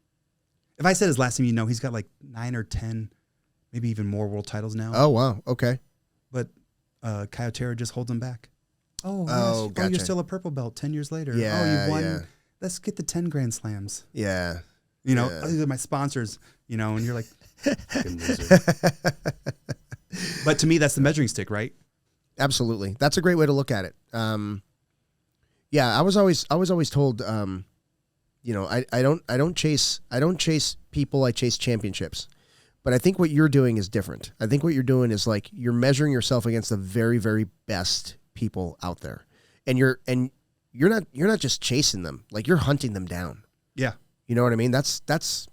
If I said his last name, you know, he's got like 9 or 10, maybe even more world titles now. Oh, wow. Okay. But Kyotera just holds him back. Oh, gotcha. Oh, you're still a purple belt 10 years later. Yeah, oh, you've won. Yeah. Let's get the 10 Grand Slams. Yeah. You know, these are my sponsors, you know, and you're like, fucking loser. But to me, that's the measuring stick, right? Absolutely. That's a great way to look at it. Yeah, I was always told, you know, I don't chase people, I chase championships. But I think what you're doing is different. I think what you're doing is, like, you're measuring yourself against the very, very best people out there. And you're not just chasing them, like, you're hunting them down. Yeah. You know what I mean? That's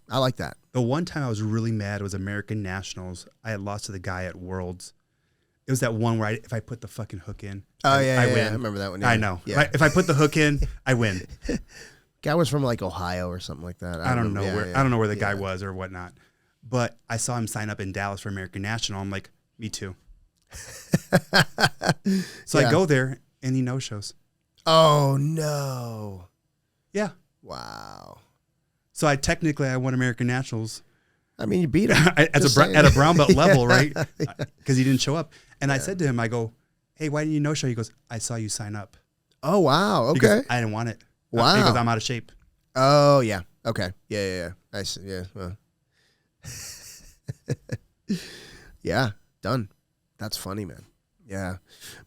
I like that. The one time I was really mad was American Nationals. I had lost to the guy at Worlds. It was that one where if I put the fucking hook in, I win. I remember that one. Yeah. I know. Yeah. Right? If I put the hook in, I win. Guy was from, like, Ohio or something like that. I don't know where. I don't know where the guy was or whatnot. But I saw him sign up in Dallas for American National. I'm like, me too. So I go there and he no-shows. Oh no. Yeah. Wow. So I won American Nationals. I mean, you beat him at a brown belt level, right? Because he didn't show up. And I said to him, I go, hey, why didn't you no-show? He goes, I saw you sign up. Oh, wow. Okay. Goes, I didn't want it. Wow. He goes, I'm out of shape. Oh, yeah. Okay. Yeah. I see. Yeah. Well. Yeah. Done. That's funny, man. Yeah.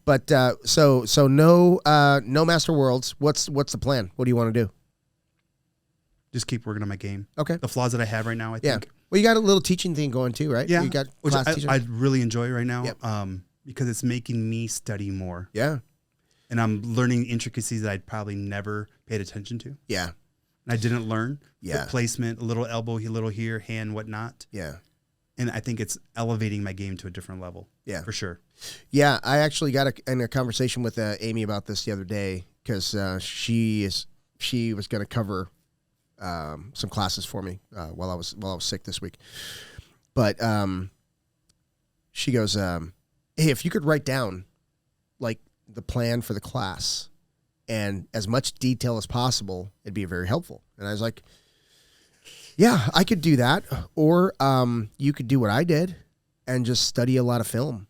But so no Master Worlds. What's the plan? What do you want to do? Just keep working on my game. Okay. The flaws that I have right now, I think. Well, you got a little teaching thing going too, right? Yeah. You got Which class teaching. I really enjoy right now. Yep. Because it's making me study more. Yeah. And I'm learning intricacies that I'd probably never paid attention to. Yeah. And I didn't learn. Yeah. Foot placement, a little elbow, a little here, hand, whatnot. Yeah. And I think it's elevating my game to a different level. Yeah. For sure. Yeah. I actually got in a conversation with Amy about this the other day because she was going to cover some classes for me while I was sick this week. But she goes, hey, if you could write down like the plan for the class and as much detail as possible, it'd be very helpful. And I was like, yeah, I could do that. Or you could do what I did and just study a lot of film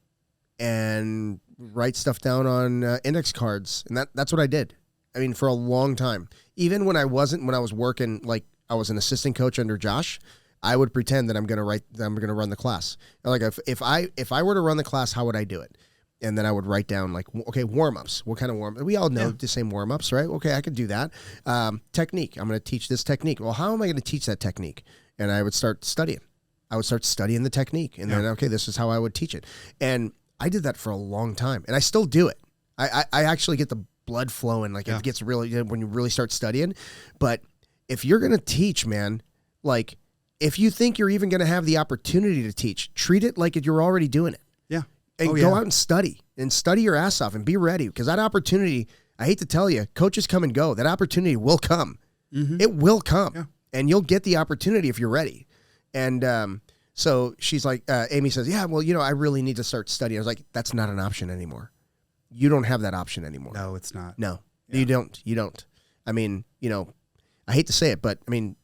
and write stuff down on index cards. And that's what I did. I mean, for a long time, even when I was working, like I was an assistant coach under Josh, I would pretend that I'm going to run the class. Like if I were to run the class, how would I do it? And then I would write down like, okay, warm-ups. What kind of warm-ups? We all know the same warm-ups, right? Okay, I could do that. Technique. I'm going to teach this technique. Well, how am I going to teach that technique? And I would start studying. I would start studying the technique. And then, okay, this is how I would teach it. And I did that for a long time. And I still do it. I actually get the blood flowing. Like it gets really, when you really start studying. But if you're going to teach, man, like if you think you're even going to have the opportunity to teach, treat it like you're already doing it. Yeah. And go out and study your ass off and be ready. Because that opportunity, I hate to tell you, coaches come and go. That opportunity will come. Mm-hmm. It will come. Yeah. And you'll get the opportunity if you're ready. And so she's like, Amy says, yeah, well, I really need to start studying. I was like, that's not an option anymore. You don't have that option anymore. No, it's not. No, you don't. I mean, I hate to say it, but I mean,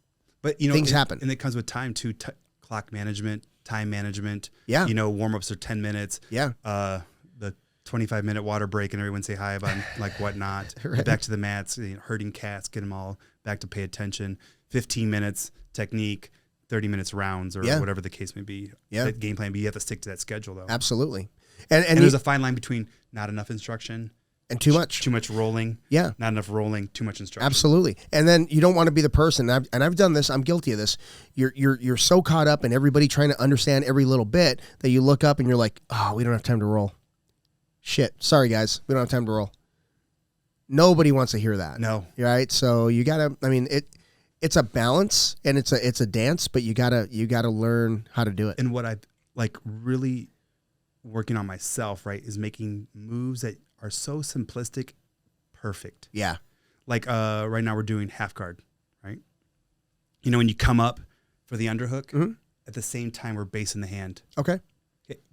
things happen. And it comes with time too, clock management, time management. Yeah. Warm-ups are 10 minutes. Yeah. The 25-minute water break and everyone say hi about like whatnot. Right. Back to the mats, herding cats, get them all back to pay attention. 15 minutes technique, 30 minutes rounds or whatever the case may be. Yeah. That game plan, but you have to stick to that schedule though. Absolutely. And there's a fine line between not enough instruction and too much rolling. Yeah. Not enough rolling, too much instruction. Absolutely. And then you don't want to be the person, and I've done this, I'm guilty of this. You're so caught up in everybody trying to understand every little bit that you look up and you're like, oh, we don't have time to roll. Shit. Sorry guys. We don't have time to roll. Nobody wants to hear that. No. Right? So you gotta, I mean, it's a balance and it's a dance, but you gotta learn how to do it. And what I've like really working on myself, right, is making moves that are so simplistic, perfect. Yeah. Like right now we're doing half guard, right? When you come up for the underhook, at the same time we're basing the hand. Okay.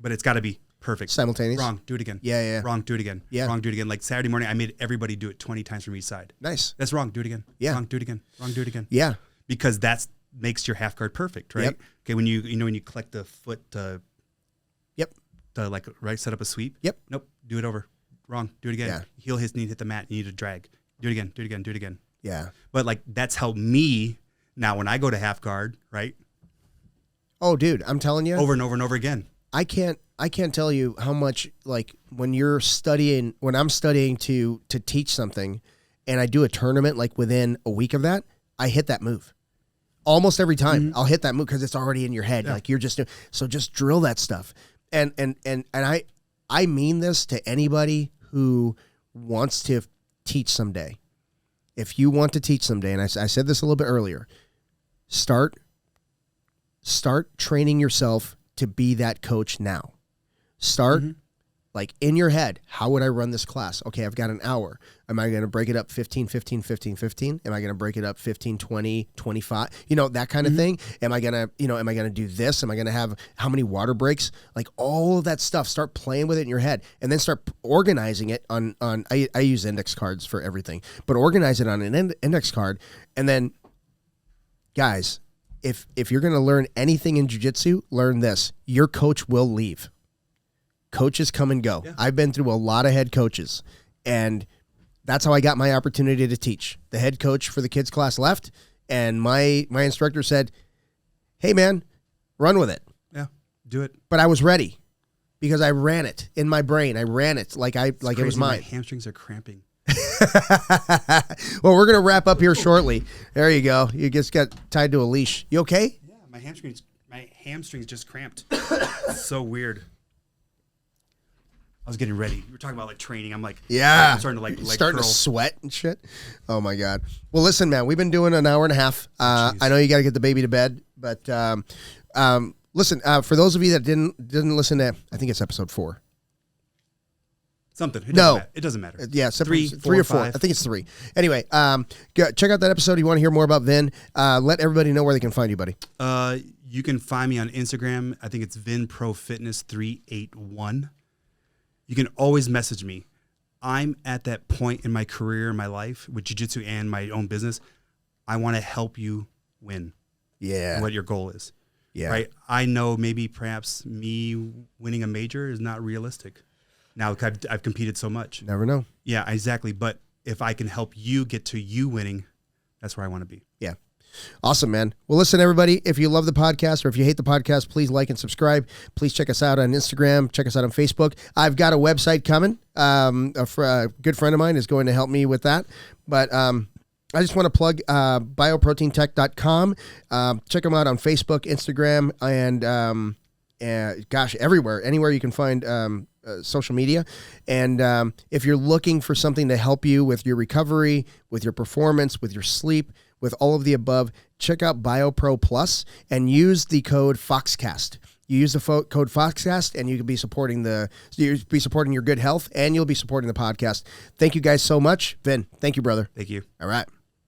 But it's got to be perfect. Simultaneous. Wrong, do it again. Yeah. Wrong, do it again. Yeah. Wrong, do it again. Like Saturday morning, I made everybody do it 20 times from each side. Nice. That's wrong, do it again. Yeah. Wrong, do it again. Wrong, do it again. Yeah. Because that's makes your half guard perfect, right? Yep. Okay, when you collect the foot to set up a sweep. Yep. Nope. Do it over. Wrong. Do it again. Yeah. Heel hits knee, hit the mat. You need to drag. Do it again. Do it again. Do it again. Yeah. But like that's helped me now when I go to half guard, right? Oh, dude, I'm telling you. Over and over and over again. I can't tell you how much, like when I'm studying to teach something and I do a tournament like within a week of that, I hit that move. Almost every time I'll hit that move because it's already in your head. Yeah. Like you're just just drill that stuff. And I mean this to anybody who wants to teach someday. If you want to teach someday, and I said this a little bit earlier, start training yourself to be that coach now. Start like in your head, how would I run this class? Okay, I've got an hour. Am I going to break it up 15, 15, 15, 15? Am I going to break it up 15, 20, 25? That kind of thing. Am I going to do this? Am I going to have how many water breaks? Like all of that stuff. Start playing with it in your head and then start organizing it on I use index cards for everything, but organize it on an index card. And then guys, if you're going to learn anything in jiu-jitsu, learn this. Your coach will leave. Coaches come and go. Yeah. I've been through a lot of head coaches, and that's how I got my opportunity to teach. The head coach for the kids class left, and my instructor said, hey, man, run with it. Yeah, do it. But I was ready because I ran it in my brain. I ran it like it was mine. My hamstrings are cramping. Well, we're going to wrap up here shortly. There you go. You just got tied to a leash. You okay? Yeah, my hamstrings my hamstrings just cramped. So weird. I was getting ready. We were talking about like training. I'm like, yeah, I'm starting to like starting curl. to sweat and shit. Oh my God. Well, listen, man, we've been doing an hour and a half. I know you got to get the baby to bed, but listen, for those of you that didn't listen to, I think it's episode 4. Something. It doesn't matter. Yeah, three or 4. Five. I think it's 3. Anyway, check out that episode. If you want to hear more about Vin, let everybody know where they can find you, buddy. You can find me on Instagram. I think it's Vin ProFitness 381. You can always message me. I'm at that point in my career, in my life, with jiu-jitsu and my own business. I want to help you win. Yeah. What your goal is. Yeah. Right. I know maybe perhaps me winning a major is not realistic. Now I've competed so much. Never know. Yeah, exactly. But if I can help you get to you winning, that's where I want to be. Yeah. Awesome, man. Well, listen, everybody, if you love the podcast or if you hate the podcast, please like and subscribe. Please check us out on Instagram. Check us out on Facebook. I've got a website coming. A good friend of mine is going to help me with that. But I just want to plug bioproteintech.com. Check them out on Facebook, Instagram, and gosh, everywhere. Anywhere you can find social media. And if you're looking for something to help you with your recovery, with your performance, with your sleep, with all of the above, check out BioPro Plus and use the code Foxcast. You use the code Foxcast and you can be supporting your good health, and you'll be supporting the podcast. Thank you guys so much. Vin, thank you, brother. Thank you. All right.